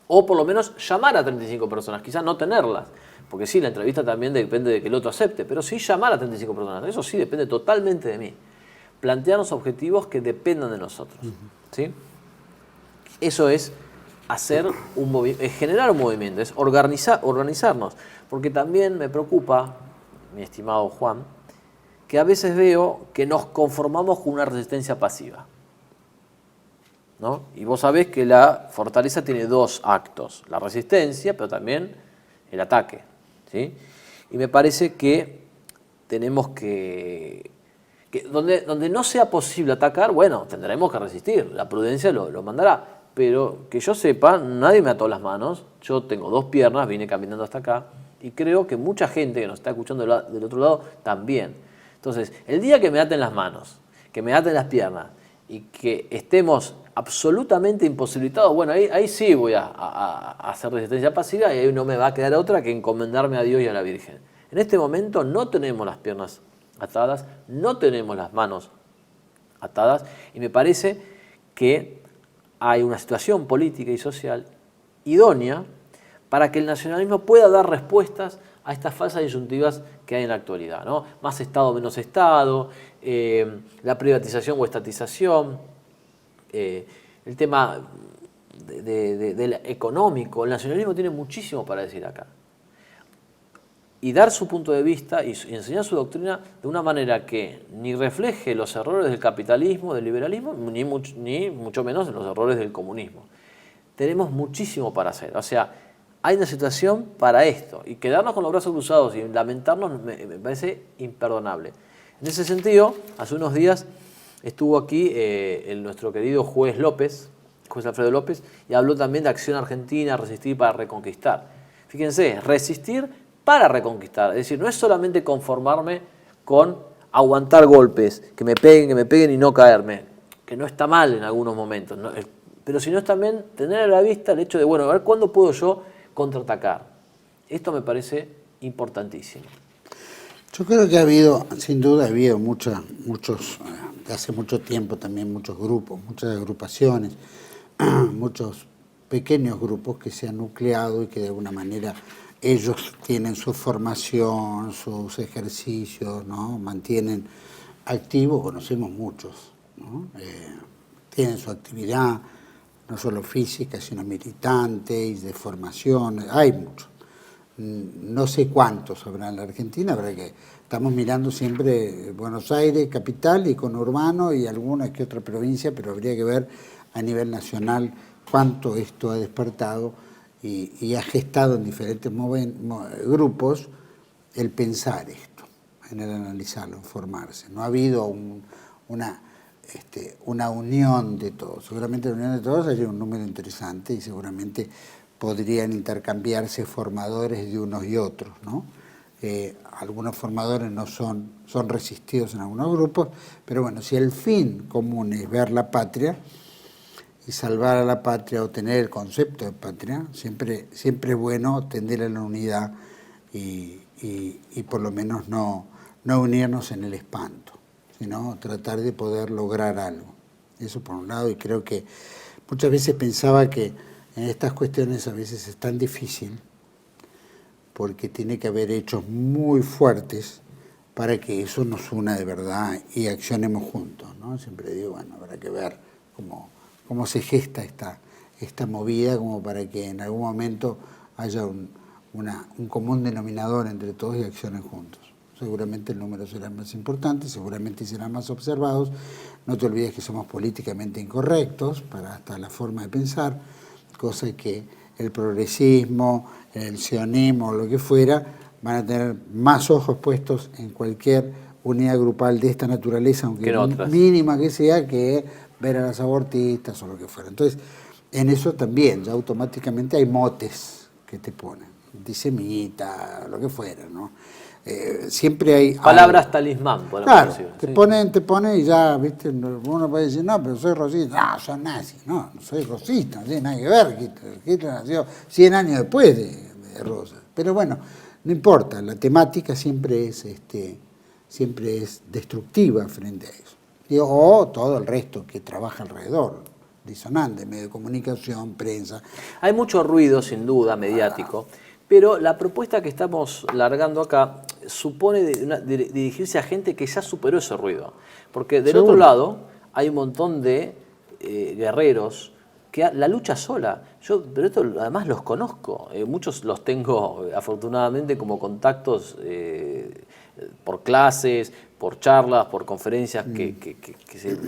O por lo menos llamar a 35 personas, quizás no tenerlas, porque sí, la entrevista también depende de que el otro acepte, pero sí llamar a 35 personas, eso sí depende totalmente de mí. Plantearnos objetivos que dependan de nosotros. ¿Sí? Eso es hacer es generar un movimiento, es organizarnos, porque también me preocupa, mi estimado Juan, que a veces veo que nos conformamos con una resistencia pasiva, ¿no? Y vos sabés que la fortaleza tiene dos actos, la resistencia, pero también el ataque, ¿sí? Y me parece que tenemos que donde no sea posible atacar, bueno, tendremos que resistir, la prudencia lo mandará, pero que yo sepa, nadie me ató las manos, yo tengo dos piernas, vine caminando hasta acá, y creo que mucha gente que nos está escuchando del otro lado también. Entonces, el día que me aten las manos, que me aten las piernas, y que estemos absolutamente imposibilitados, bueno, ahí sí voy a hacer resistencia pasiva y ahí no me va a quedar otra que encomendarme a Dios y a la Virgen. En este momento no tenemos las piernas atadas, no tenemos las manos atadas y me parece que hay una situación política y social idónea para que el nacionalismo pueda dar respuestas a estas falsas disyuntivas que hay en la actualidad, ¿no? Más Estado, menos Estado, la privatización o estatización, el tema del económico. El nacionalismo tiene muchísimo para decir acá. Y dar su punto de vista y enseñar su doctrina de una manera que ni refleje los errores del capitalismo, del liberalismo, ni mucho menos los errores del comunismo. Tenemos muchísimo para hacer. O sea, hay una situación para esto. Y quedarnos con los brazos cruzados y lamentarnos me parece imperdonable. En ese sentido, hace unos días estuvo aquí nuestro querido juez Alfredo López, y habló también de Acción Argentina, resistir para reconquistar. Fíjense, resistir para reconquistar. Es decir, no es solamente conformarme con aguantar golpes, que me peguen y no caerme, que no está mal en algunos momentos, ¿no? Pero sino es también tener a la vista el hecho de, bueno, a ver cuándo puedo yo contraatacar. Esto me parece importantísimo. Yo creo que sin duda ha habido muchos, de hace mucho tiempo también, muchos grupos, muchas agrupaciones, muchos pequeños grupos que se han nucleado y que de alguna manera ellos tienen su formación, sus ejercicios, ¿no? Mantienen activos, conocemos muchos, ¿no? Tienen su actividad, no solo físicas, sino militantes, de formación, hay muchos. No sé cuántos habrá en la Argentina, pero que estamos mirando siempre Buenos Aires, capital, y conurbano, y alguna que otra provincia, pero habría que ver a nivel nacional cuánto esto ha despertado y ha gestado en diferentes grupos el pensar esto, en el analizarlo, en formarse. No ha habido una unión de todos. Seguramente la unión de todos sería un número interesante y seguramente podrían intercambiarse formadores de unos y otros, ¿no? Algunos formadores no son resistidos en algunos grupos, pero bueno, si el fin común es ver la patria y salvar a la patria o tener el concepto de patria, siempre es bueno tender a la unidad y por lo menos no unirnos en el espanto, sino tratar de poder lograr algo. Eso por un lado, y creo que muchas veces pensaba que en estas cuestiones a veces es tan difícil porque tiene que haber hechos muy fuertes para que eso nos una de verdad y accionemos juntos, ¿no? Siempre digo, bueno, habrá que ver cómo se gesta esta movida, como para que en algún momento haya un común denominador entre todos y accionen juntos. Seguramente el número será más importante, seguramente serán más observados. No te olvides que somos políticamente incorrectos para hasta la forma de pensar, cosa que el progresismo, el sionismo, lo que fuera, van a tener más ojos puestos en cualquier unidad grupal de esta naturaleza, aunque mínima que sea, que ver a las abortistas o lo que fuera. Entonces, en eso también, ya automáticamente hay motes que te ponen, antisemita, lo que fuera, ¿no? Siempre hay palabras talismán, claro, decir. Te ponen y ya, viste, uno puede decir, no, pero soy rosista, no, soy nazi, no soy rosista, no tiene nada que ver, Hitler nació 100 años después de Rosa. Pero bueno, no importa, la temática siempre es destructiva frente a eso. O todo el resto que trabaja alrededor, disonante, medio de comunicación, prensa. Hay mucho ruido, sin duda, mediático. Pero la propuesta que estamos largando acá supone dirigirse a gente que ya superó ese ruido. Porque del otro lado hay un montón de guerreros que la lucha sola. Pero esto además los conozco. Muchos los tengo afortunadamente como contactos por clases, por charlas, por conferencias que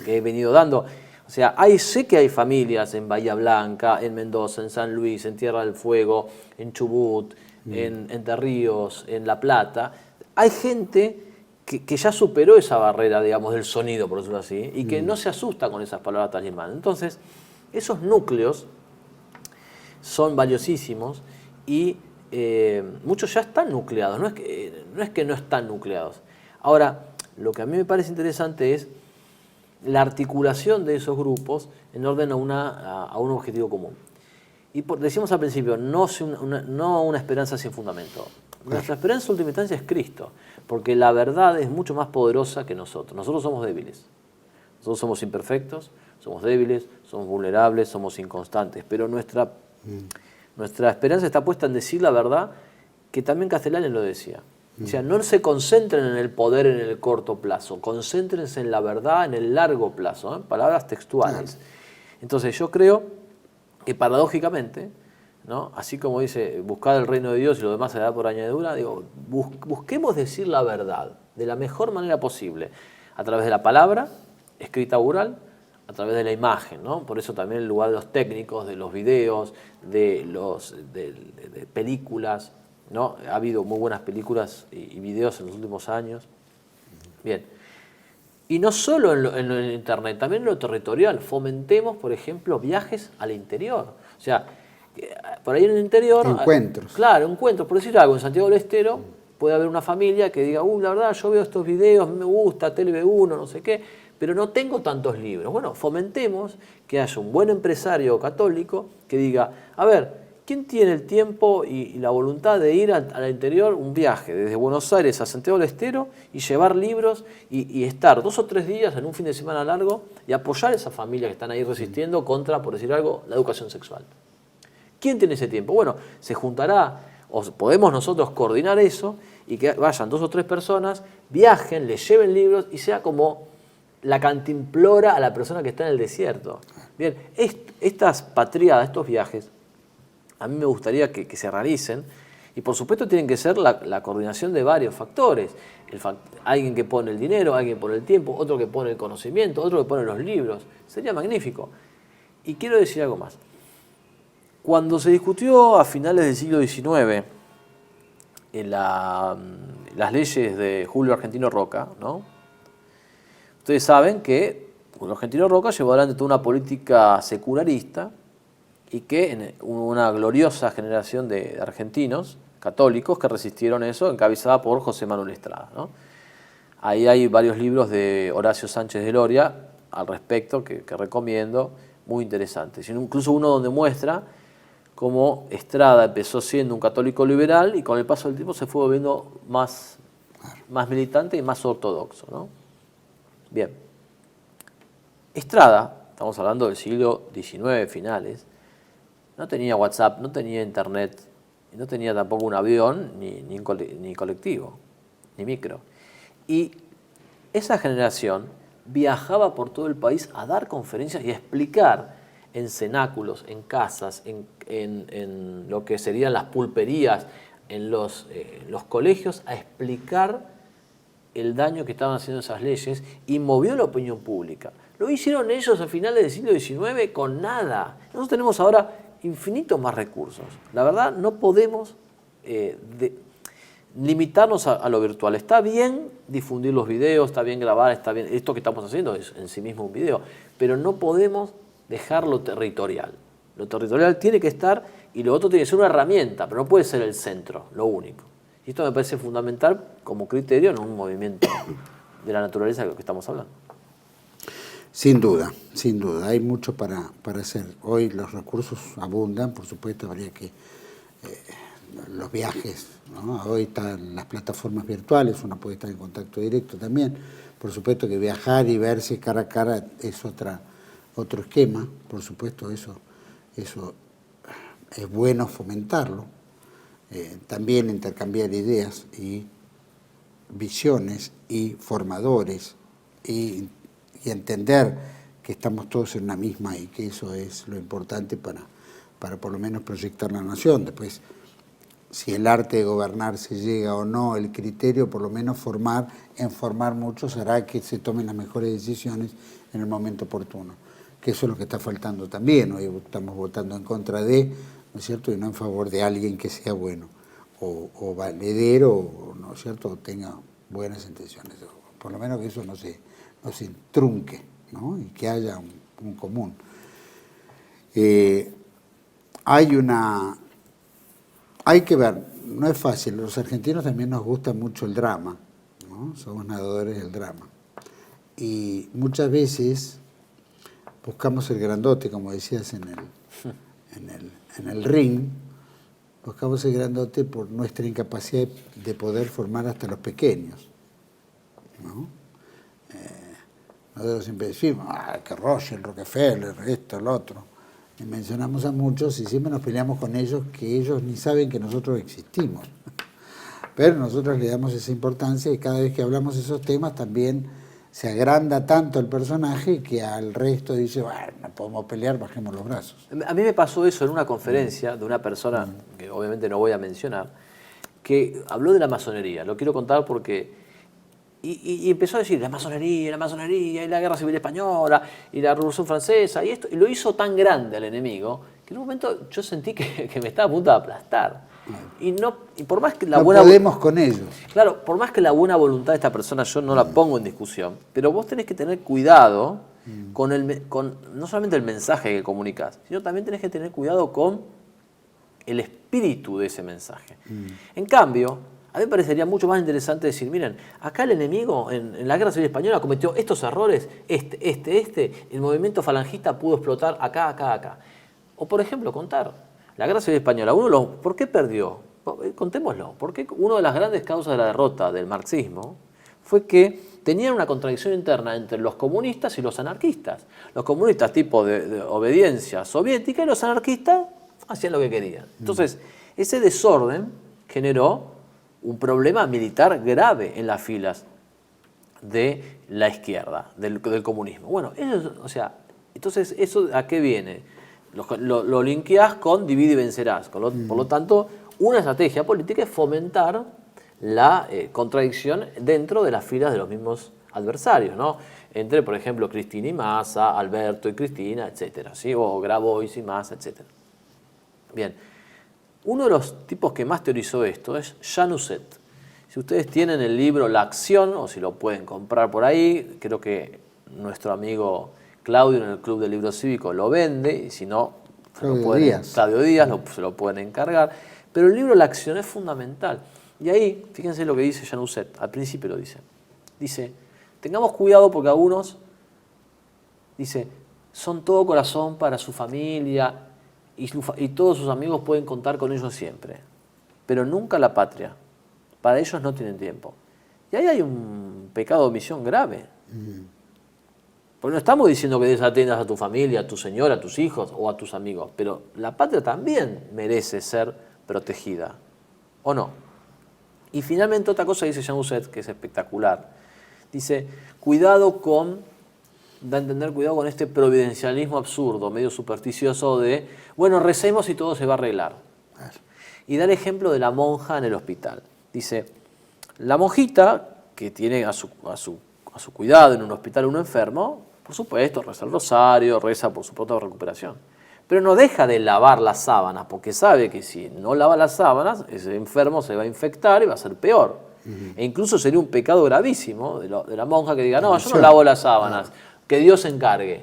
he venido dando. O sea, sé que hay familias en Bahía Blanca, en Mendoza, en San Luis, en Tierra del Fuego, en Chubut, en Entre Ríos, en La Plata. Hay gente que ya superó esa barrera, digamos, del sonido, por decirlo así, y que no se asusta con esas palabras talismán. Entonces, esos núcleos son valiosísimos y muchos ya están nucleados. No es que no están nucleados. Ahora, lo que a mí me parece interesante es la articulación de esos grupos en orden a un objetivo común. Y decíamos al principio, no una esperanza sin fundamento. Nuestra esperanza en última instancia es Cristo, porque la verdad es mucho más poderosa que nosotros. Nosotros somos débiles, nosotros somos imperfectos, somos débiles, somos vulnerables, somos inconstantes, pero nuestra esperanza está puesta en decir la verdad, que también Castellani lo decía. O sea, no se concentren en el poder en el corto plazo, concéntrense en la verdad en el largo plazo, palabras textuales. Entonces yo creo que paradójicamente, ¿no? Así como dice, buscar el reino de Dios y lo demás se da por añadidura, digo, busquemos decir la verdad de la mejor manera posible, a través de la palabra, escrita oral, a través de la imagen, ¿no? Por eso también el lugar de los técnicos, de los videos, de películas, ¿no? Ha habido muy buenas películas y videos en los últimos años. Bien. Y no solo en Internet, también en lo territorial. Fomentemos, por ejemplo, viajes al interior. O sea, por ahí en el interior... Encuentros. Claro, encuentros. Por decir algo, en Santiago del Estero puede haber una familia que diga, la verdad, yo veo estos videos, me gusta, TV1, no sé qué, pero no tengo tantos libros. Bueno, fomentemos que haya un buen empresario católico que diga, a ver, ¿quién tiene el tiempo y la voluntad de ir al interior, un viaje desde Buenos Aires a Santiago del Estero y llevar libros y estar 2 o 3 días en un fin de semana largo y apoyar a esas familias que están ahí resistiendo contra, por decir algo, la educación sexual? ¿Quién tiene ese tiempo? Bueno, se juntará, o podemos nosotros coordinar eso y que vayan 2 o 3 personas, viajen, les lleven libros y sea como la cantimplora a la persona que está en el desierto. Bien, estas patriadas, estos viajes, a mí me gustaría que se realicen, y por supuesto tienen que ser la coordinación de varios factores. Alguien que pone el dinero, alguien que pone el tiempo, otro que pone el conocimiento, otro que pone los libros. Sería magnífico. Y quiero decir algo más. Cuando se discutió a finales del siglo XIX en las leyes de Julio Argentino Roca, ¿no? Ustedes saben que Julio Argentino Roca llevó adelante toda una política secularista y que hubo una gloriosa generación de argentinos católicos que resistieron eso, encabezada por José Manuel Estrada, ¿no? Ahí hay varios libros de Horacio Sánchez de Loria al respecto que recomiendo, muy interesantes. Incluso uno donde muestra cómo Estrada empezó siendo un católico liberal y con el paso del tiempo se fue volviendo más militante y más ortodoxo, ¿no? Bien. Estrada, estamos hablando del siglo XIX finales, no tenía WhatsApp, no tenía internet, no tenía tampoco un avión, ni colectivo, ni micro. Y esa generación viajaba por todo el país a dar conferencias y a explicar en cenáculos, en casas, en lo que serían las pulperías, en los colegios, a explicar el daño que estaban haciendo esas leyes y movió la opinión pública. Lo hicieron ellos a finales del siglo XIX con nada. Nosotros tenemos ahora infinitos más recursos. La verdad, no podemos limitarnos a lo virtual. Está bien difundir los videos, está bien grabar, está bien. Esto que estamos haciendo es en sí mismo un video, pero no podemos dejar lo territorial. Lo territorial tiene que estar y lo otro tiene que ser una herramienta, pero no puede ser el centro, lo único. Y esto me parece fundamental como criterio en un movimiento de la naturaleza de lo que estamos hablando. Sin duda, sin duda. Hay mucho para hacer. Hoy los recursos abundan, por supuesto, habría que los viajes, ¿no? Hoy están las plataformas virtuales, uno puede estar en contacto directo también. Por supuesto que viajar y verse cara a cara es otro esquema, por supuesto eso es bueno fomentarlo. También intercambiar ideas y visiones y formadores y entender que estamos todos en una misma y que eso es lo importante para por lo menos proyectar la nación. Después, si el arte de gobernar se llega o no, el criterio, por lo menos formar mucho, hará que se tomen las mejores decisiones en el momento oportuno. Que eso es lo que está faltando también. Hoy estamos votando en contra de, ¿no es cierto?, y no en favor de alguien que sea bueno o valedero, ¿no es cierto?, o tenga buenas intenciones. Por lo menos que eso no se trunque, ¿no?, y que haya un común. Hay que ver, no es fácil, los argentinos también nos gusta mucho el drama, ¿no? Somos nadadores del drama. Y muchas veces buscamos el grandote, como decías en el ring, buscamos el grandote por nuestra incapacidad de poder formar hasta los pequeños, ¿no? Nosotros siempre decimos, que Rothschild, Rockefeller, esto, lo otro. Y mencionamos a muchos y siempre nos peleamos con ellos, que ellos ni saben que nosotros existimos. Pero nosotros le damos esa importancia y cada vez que hablamos de esos temas también se agranda tanto el personaje que al resto dice, bueno, no podemos pelear, bajemos los brazos. A mí me pasó eso en una conferencia de una persona, que obviamente no voy a mencionar, que habló de la masonería. Lo quiero contar porque... Y empezó a decir la masonería, y la Guerra Civil Española, y la Revolución Francesa, y esto, y lo hizo tan grande al enemigo, que en un momento yo sentí que me estaba a punto de aplastar. Y por más que no podemos con ellos. Claro, por más que la buena voluntad de esta persona yo no la pongo en discusión, pero vos tenés que tener cuidado con no solamente el mensaje que comunicás, sino también tenés que tener cuidado con el espíritu de ese mensaje. En cambio, a mí me parecería mucho más interesante decir, miren, acá el enemigo en la Guerra Civil Española cometió estos errores, el movimiento falangista pudo explotar acá. O por ejemplo, contar, la Guerra Civil Española, ¿por qué perdió? Contémoslo, porque una de las grandes causas de la derrota del marxismo fue que tenían una contradicción interna entre los comunistas y los anarquistas. Los comunistas tipo de obediencia soviética y los anarquistas hacían lo que querían. Entonces, ese desorden generó un problema militar grave en las filas de la izquierda, del comunismo. Bueno, ellos, Entonces, ¿eso a qué viene? Lo linkeás con divide y vencerás. Por lo tanto, una estrategia política es fomentar la contradicción dentro de las filas de los mismos adversarios, ¿no? Entre, por ejemplo, Cristina y Massa, Alberto y Cristina, etcétera, ¿sí? O Grabois y Massa, etcétera. Bien, uno de los tipos que más teorizó esto es Jean Uset. Si ustedes tienen el libro La Acción, o si lo pueden comprar por ahí, creo que nuestro amigo Claudio en el Club del Libro Cívico lo vende, y si no, Claudio Díaz se lo pueden encargar. Pero el libro La Acción es fundamental. Y ahí, fíjense lo que dice Jean Uset, al principio lo dice. Dice, tengamos cuidado porque algunos, dice, son todo corazón para su familia y todos sus amigos pueden contar con ellos siempre, pero nunca la patria. Para ellos no tienen tiempo. Y ahí hay un pecado de omisión grave. Porque no estamos diciendo que desatendas a tu familia, a tu señora, a tus hijos o a tus amigos, pero la patria también merece ser protegida, ¿o no? Y finalmente otra cosa dice Jean Uset, que es espectacular. Dice, da a entender cuidado con este providencialismo absurdo, medio supersticioso de, bueno, recemos y todo se va a arreglar. Y da el ejemplo de la monja en el hospital. Dice, la monjita que tiene a su cuidado en un hospital un enfermo, por supuesto, reza el rosario, reza por su propia recuperación. Pero no deja de lavar las sábanas, porque sabe que si no lava las sábanas, ese enfermo se va a infectar y va a ser peor. E incluso sería un pecado gravísimo de la monja que diga, no, yo no lavo las sábanas, que Dios se encargue.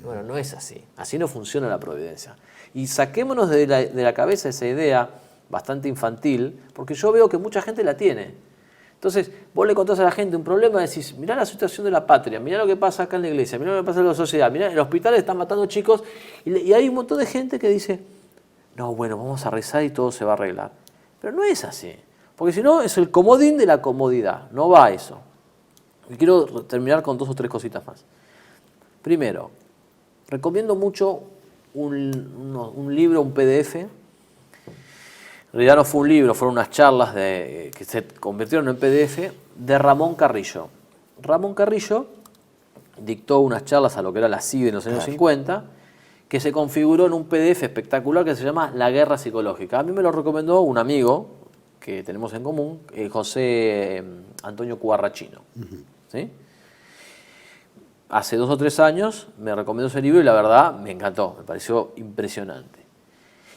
Bueno, no es así. Así no funciona la providencia. Y saquémonos de la cabeza esa idea bastante infantil, porque yo veo que mucha gente la tiene. Entonces, vos le contás a la gente un problema y decís, mirá la situación de la patria, mirá lo que pasa acá en la iglesia, mirá lo que pasa en la sociedad, mirá, el hospital está matando chicos, y hay un montón de gente que dice, no, bueno, vamos a rezar y todo se va a arreglar. Pero no es así, porque si no es el comodín de la comodidad, no va a eso. Y quiero terminar con 2 o 3 cositas más. Primero, recomiendo mucho un libro, un PDF. En realidad no fue un libro, fueron unas charlas que se convirtieron en PDF de Ramón Carrillo. Ramón Carrillo dictó unas charlas a lo que era la CIVE en los años 50, que se configuró en un PDF espectacular que se llama La Guerra Psicológica. A mí me lo recomendó un amigo que tenemos en común, José Antonio Cubarrachino. ¿Sí? Hace 2 o 3 años me recomendó ese libro y la verdad me encantó, me pareció impresionante.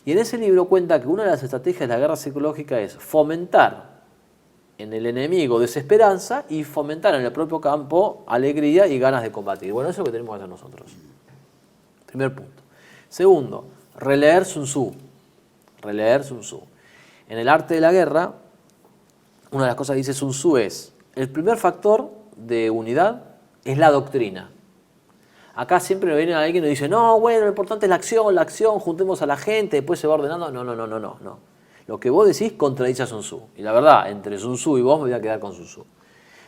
Y en ese libro cuenta que una de las estrategias de la guerra psicológica es fomentar en el enemigo desesperanza y fomentar en el propio campo alegría y ganas de combatir. Bueno, eso es lo que tenemos que hacer nosotros. Primer punto. Segundo, releer Sun Tzu. Releer Sun Tzu. En el arte de la guerra, una de las cosas que dice Sun Tzu es, el primer factor de unidad es la doctrina. Acá siempre viene alguien y nos dice, no, bueno, lo importante es la acción, juntemos a la gente, después se va ordenando. No. Lo que vos decís contradice a Sun Tzu. Y la verdad, entre Sun Tzu y vos me voy a quedar con Sun Tzu.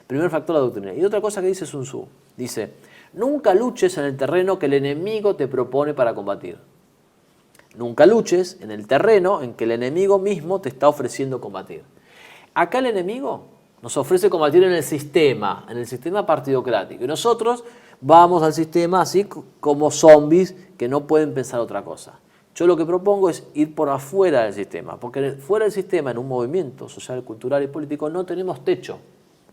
Primer factor, la doctrina. Y otra cosa que dice Sun Tzu, dice, nunca luches en el terreno que el enemigo te propone para combatir. Nunca luches en el terreno en que el enemigo mismo te está ofreciendo combatir. Acá el enemigo nos ofrece combatir en el sistema partidocrático. Y nosotros vamos al sistema así como zombies que no pueden pensar otra cosa. Yo lo que propongo es ir por afuera del sistema, porque fuera del sistema, en un movimiento social, cultural y político, no tenemos techo.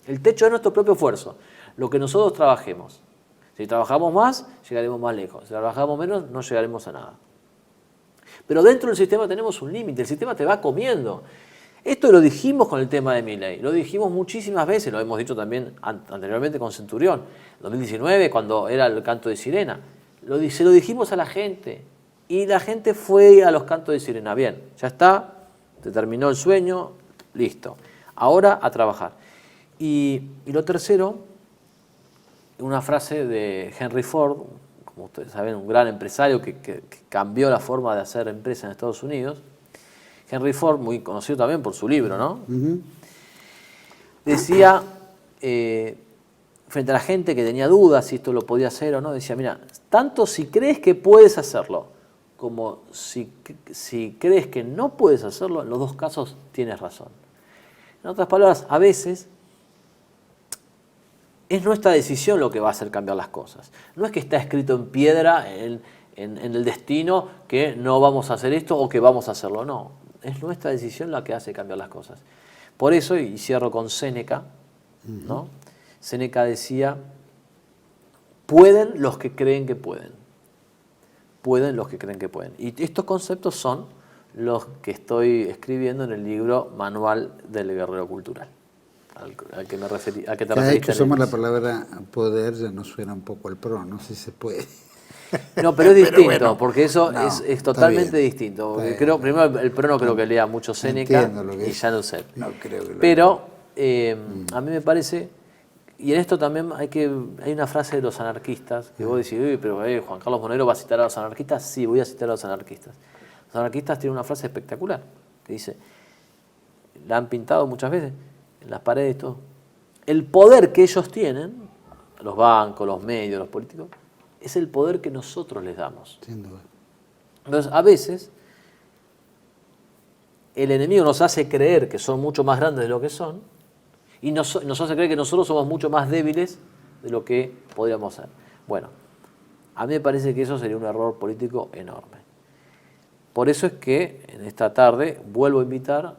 El techo es nuestro propio esfuerzo, lo que nosotros trabajemos. Si trabajamos más, llegaremos más lejos. Si trabajamos menos, no llegaremos a nada. Pero dentro del sistema tenemos un límite, el sistema te va comiendo. Esto lo dijimos con el tema de Milei, lo dijimos muchísimas veces, lo hemos dicho también anteriormente con Centurión, en 2019 cuando era el canto de sirena, se lo dijimos a la gente y la gente fue a los cantos de sirena. Bien, ya está, se terminó el sueño, listo, ahora a trabajar. Y lo tercero, una frase de Henry Ford, como ustedes saben, un gran empresario que cambió la forma de hacer empresa en Estados Unidos. Henry Ford, muy conocido también por su libro, ¿no? Decía, frente a la gente que tenía dudas si esto lo podía hacer o no, decía, mira, tanto si crees que puedes hacerlo, como si crees que no puedes hacerlo, en los 2 casos tienes razón. En otras palabras, a veces es nuestra decisión lo que va a hacer cambiar las cosas. No es que está escrito en piedra en el destino que no vamos a hacer esto o que vamos a hacerlo, no. Es nuestra decisión la que hace cambiar las cosas. Por eso, y cierro con Séneca, ¿no? Séneca decía, pueden los que creen que pueden. Pueden los que creen que pueden. Y estos conceptos son los que estoy escribiendo en el libro Manual del Guerrero Cultural, al que me referí, al que te Cada vez referiste. que usamos la palabra poder ya nos suena un poco al PRO, no sé si se puede. No, pero es distinto, bueno, porque eso no, es totalmente bien, distinto. bien. Creo, primero, el PRO no creo que lea mucho Séneca Entiendo lo que y es. ya no sé. No creo que lo Pero a mí me parece, y en esto también hay una frase de los anarquistas, que vos decís, uy, pero Juan Carlos Monero va a citar a los anarquistas. Sí, voy a citar a los anarquistas. Los anarquistas tienen una frase espectacular, que dice, la han pintado muchas veces en las paredes, todo. El poder que ellos tienen, los bancos, los medios, los políticos, es el poder que nosotros les damos. Sin duda. Entonces, a veces, el enemigo nos hace creer que son mucho más grandes de lo que son y nos hace creer que nosotros somos mucho más débiles de lo que podríamos ser. Bueno, a mí me parece que eso sería un error político enorme. Por eso es que en esta tarde vuelvo a invitar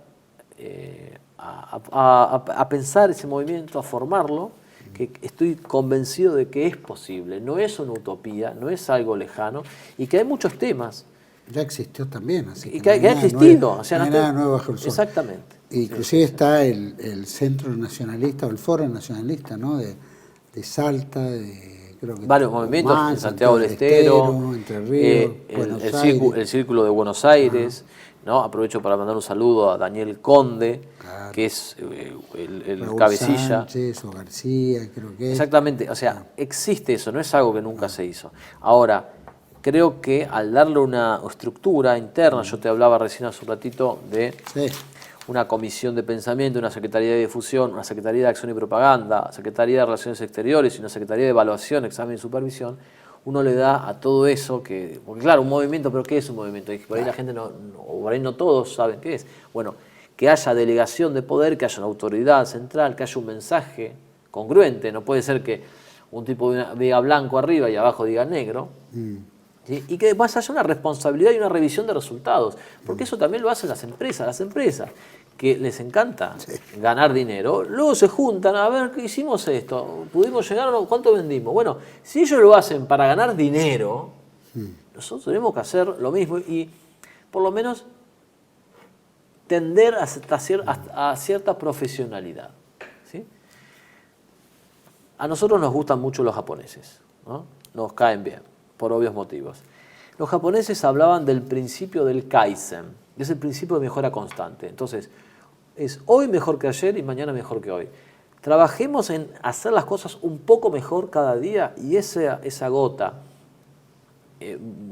a pensar ese movimiento, a formarlo, que estoy convencido de que es posible, no es una utopía, no es algo lejano, y que hay muchos temas. Ya existió también, así Y que que ha existido. O sea, no hay nada nuevo bajo el sol. Exactamente. Inclusive está el Centro Nacionalista o el Foro Nacionalista, ¿no? De Salta, creo que varios movimientos, Tucumán, en Santiago del Estero, Entre Ríos, Buenos Aires. el Círculo de Buenos Aires, ¿no? Aprovecho para mandar un saludo a Daniel Conde, Claro. que es el Raúl cabecilla. Sánchez o García, creo que es. Exactamente, o sea, existe eso, no es algo que nunca se hizo. Ahora, creo que al darle una estructura interna, yo te hablaba recién hace un ratito de Sí. una comisión de pensamiento, una secretaría de difusión, una secretaría de acción y propaganda, secretaría de relaciones exteriores y una secretaría de evaluación, examen y supervisión, uno le da a todo eso que, porque claro, un movimiento, pero ¿qué es un movimiento? Y por ahí la gente o por ahí no todos saben qué es. Bueno, que haya delegación de poder, que haya una autoridad central, que haya un mensaje congruente, no puede ser que un tipo diga blanco arriba y abajo diga negro. ¿Sí? Y que además haya una responsabilidad y una revisión de resultados, porque eso también lo hacen las empresas que les encanta ganar dinero, luego se juntan, a ver, ¿qué hicimos esto? ¿Pudimos llegar o no? ¿Cuánto vendimos? Bueno, si ellos lo hacen para ganar dinero, nosotros tenemos que hacer lo mismo y por lo menos tender a cierta profesionalidad. ¿Sí? A nosotros nos gustan mucho los japoneses, ¿no? Nos caen bien, por obvios motivos. Los japoneses hablaban del principio del Kaizen, que es el principio de mejora constante. Entonces, es hoy mejor que ayer y mañana mejor que hoy. Trabajemos en hacer las cosas un poco mejor cada día y esa gota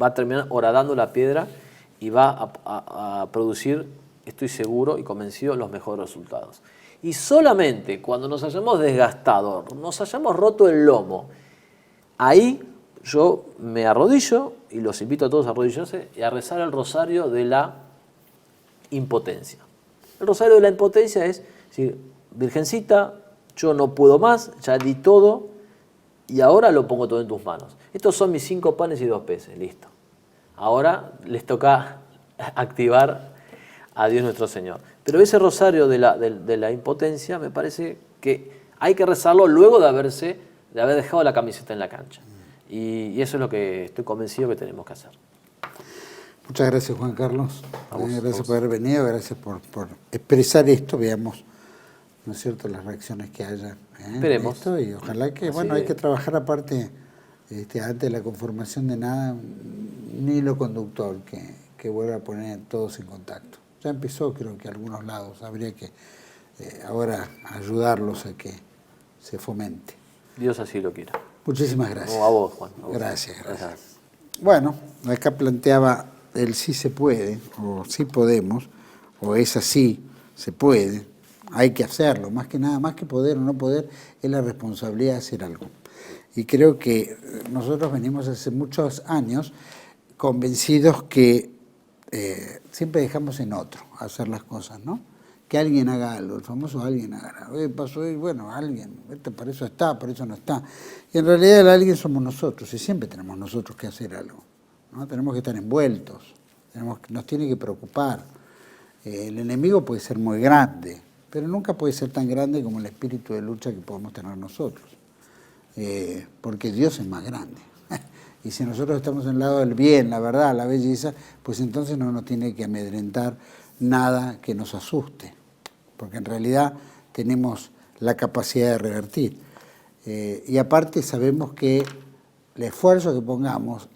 va a terminar horadando la piedra y va a producir, estoy seguro y convencido, los mejores resultados. Y solamente cuando nos hayamos desgastado, nos hayamos roto el lomo, ahí yo me arrodillo y los invito a todos a arrodillarse y a rezar el rosario de la impotencia. El rosario de la impotencia es decir, Virgencita, yo no puedo más, ya di todo y ahora lo pongo todo en tus manos. Estos son mis 5 panes y 2 peces, listo. Ahora les toca activar a Dios nuestro Señor. Pero ese rosario de la impotencia me parece que hay que rezarlo luego de haber dejado la camiseta en la cancha. Y eso es lo que estoy convencido que tenemos que hacer. Muchas gracias, Juan Carlos. Gracias por haber venido, gracias por expresar esto. Veamos, ¿no es cierto?, las reacciones que haya. Esperemos. Esto, y ojalá que, hay que trabajar aparte, antes de la conformación de nada, un hilo conductor que vuelva a poner todos en contacto. Ya empezó, creo que a algunos lados. Habría que ahora ayudarlos a que se fomente. Dios así lo quiera. Muchísimas gracias. A vos, Juan. A vos. Gracias. Bueno, acá planteaba el sí se puede, o sí podemos, o es así, se puede, hay que hacerlo. Más que nada, más que poder o no poder, es la responsabilidad de hacer algo. Y creo que nosotros venimos hace muchos años convencidos que siempre dejamos en otro hacer las cosas, ¿no? que alguien haga algo, el famoso alguien haga algo. Pasó y bueno, alguien, para eso está, para eso no está. Y en realidad el alguien somos nosotros, y siempre tenemos nosotros que hacer algo, ¿no? Tenemos que estar envueltos, nos tiene que preocupar. El enemigo puede ser muy grande, pero nunca puede ser tan grande como el espíritu de lucha que podemos tener nosotros, porque Dios es más grande. Y si nosotros estamos en el lado del bien, la verdad, la belleza, pues entonces no nos tiene que amedrentar nada que nos asuste, porque en realidad tenemos la capacidad de revertir. Y aparte sabemos que el esfuerzo que pongamos,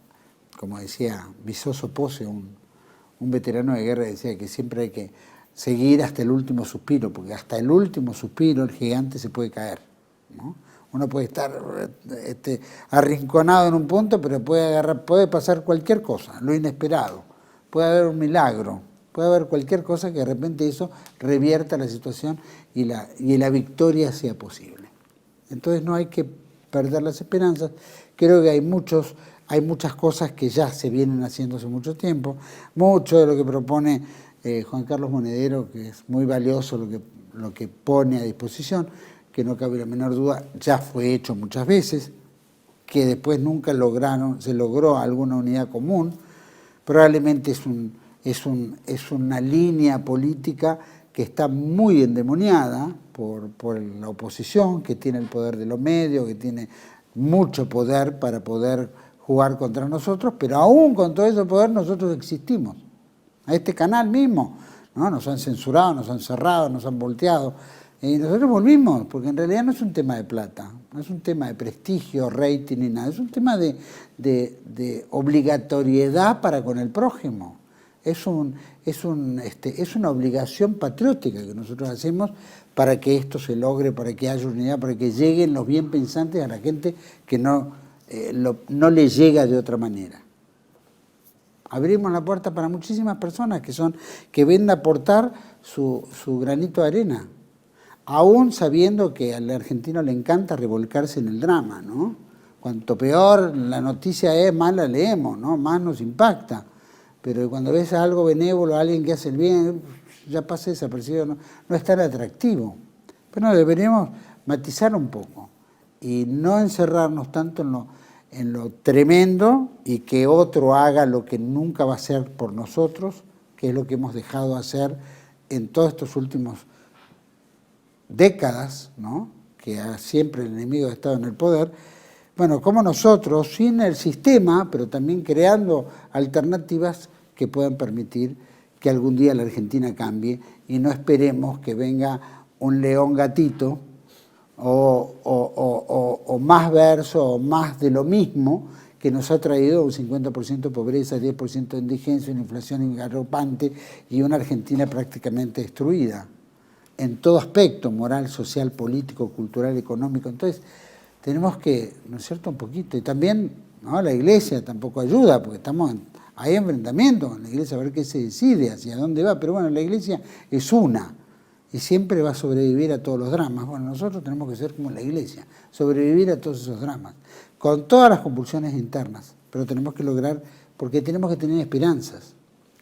como decía Visoso Pose, un veterano de guerra, decía que siempre hay que seguir hasta el último suspiro, porque hasta el último suspiro el gigante se puede caer, ¿no? Uno puede estar arrinconado en un punto, pero puede pasar cualquier cosa, lo inesperado, puede haber un milagro, puede haber cualquier cosa que de repente eso revierta la situación y la victoria sea posible. Entonces no hay que perder las esperanzas. Creo que hay muchas cosas que ya se vienen haciendo hace mucho tiempo. Mucho de lo que propone Juan Carlos Monedero, que es muy valioso lo que pone a disposición, que no cabe la menor duda, ya fue hecho muchas veces, que después nunca se logró alguna unidad común. Probablemente es una línea política que está muy endemoniada por la oposición, que tiene el poder de los medios, que tiene mucho poder para poder jugar contra nosotros, pero aún con todo ese poder nosotros existimos. A este canal mismo, ¿no? Nos han censurado, nos han cerrado, nos han volteado. Y nosotros volvimos, porque en realidad no es un tema de plata, no es un tema de prestigio, rating ni nada, es un tema de obligatoriedad para con el prójimo. Es una obligación patriótica que nosotros hacemos para que esto se logre, para que haya unidad, para que lleguen los bien pensantes a la gente que no le llega de otra manera. Abrimos la puerta para muchísimas personas que ven aportar su granito de arena, aún sabiendo que al argentino le encanta revolcarse en el drama, ¿no? Cuanto peor la noticia es, más la leemos, ¿no? Más nos impacta. Pero cuando ves a algo benévolo, a alguien que hace el bien, ya pasa desapercibido, no es tan atractivo. Pero deberíamos matizar un poco y no encerrarnos tanto en lo tremendo y que otro haga lo que nunca va a hacer por nosotros, que es lo que hemos dejado de hacer en todos estos últimos décadas, ¿no? Que siempre el enemigo ha estado en el poder. Bueno, como nosotros, sin el sistema, pero también creando alternativas que puedan permitir que algún día la Argentina cambie y no esperemos que venga un león gatito o más verso o más de lo mismo que nos ha traído un 50% de pobreza, 10% de indigencia, una inflación galopante y una Argentina prácticamente destruida en todo aspecto, moral, social, político, cultural, económico. Entonces, tenemos que, ¿no es cierto?, un poquito. Y también, ¿no?, la Iglesia tampoco ayuda, porque hay enfrentamientos en la Iglesia, a ver qué se decide, hacia dónde va. Pero bueno, la Iglesia es una y siempre va a sobrevivir a todos los dramas. Bueno, nosotros tenemos que ser como la Iglesia, sobrevivir a todos esos dramas, con todas las convulsiones internas. Pero tenemos que lograr, porque tenemos que tener esperanzas.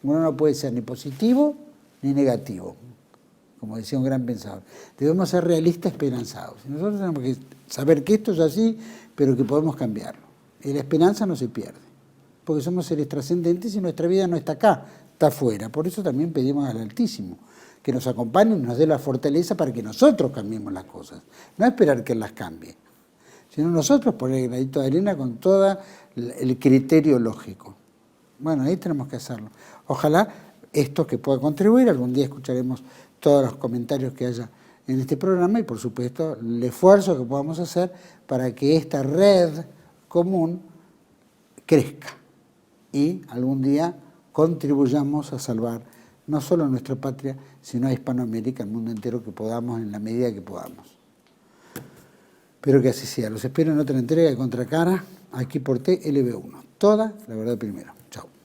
Uno no puede ser ni positivo ni negativo, como decía un gran pensador. Debemos ser realistas, esperanzados. Y nosotros tenemos que saber que esto es así, pero que podemos cambiarlo. Y la esperanza no se pierde, porque somos seres trascendentes y nuestra vida no está acá, está afuera. Por eso también pedimos al Altísimo que nos acompañe y nos dé la fortaleza para que nosotros cambiemos las cosas. No esperar que Él las cambie, sino nosotros poner el granito de arena con todo el criterio lógico. Bueno, ahí tenemos que hacerlo. Ojalá esto que pueda contribuir, algún día escucharemos todos los comentarios que haya en este programa y, por supuesto, el esfuerzo que podamos hacer para que esta red común crezca y algún día contribuyamos a salvar no solo a nuestra patria, sino a Hispanoamérica, al mundo entero, que podamos en la medida que podamos. Espero que así sea. Los espero en otra entrega de Contracara, aquí por TLB1. Toda la verdad primero. Chao.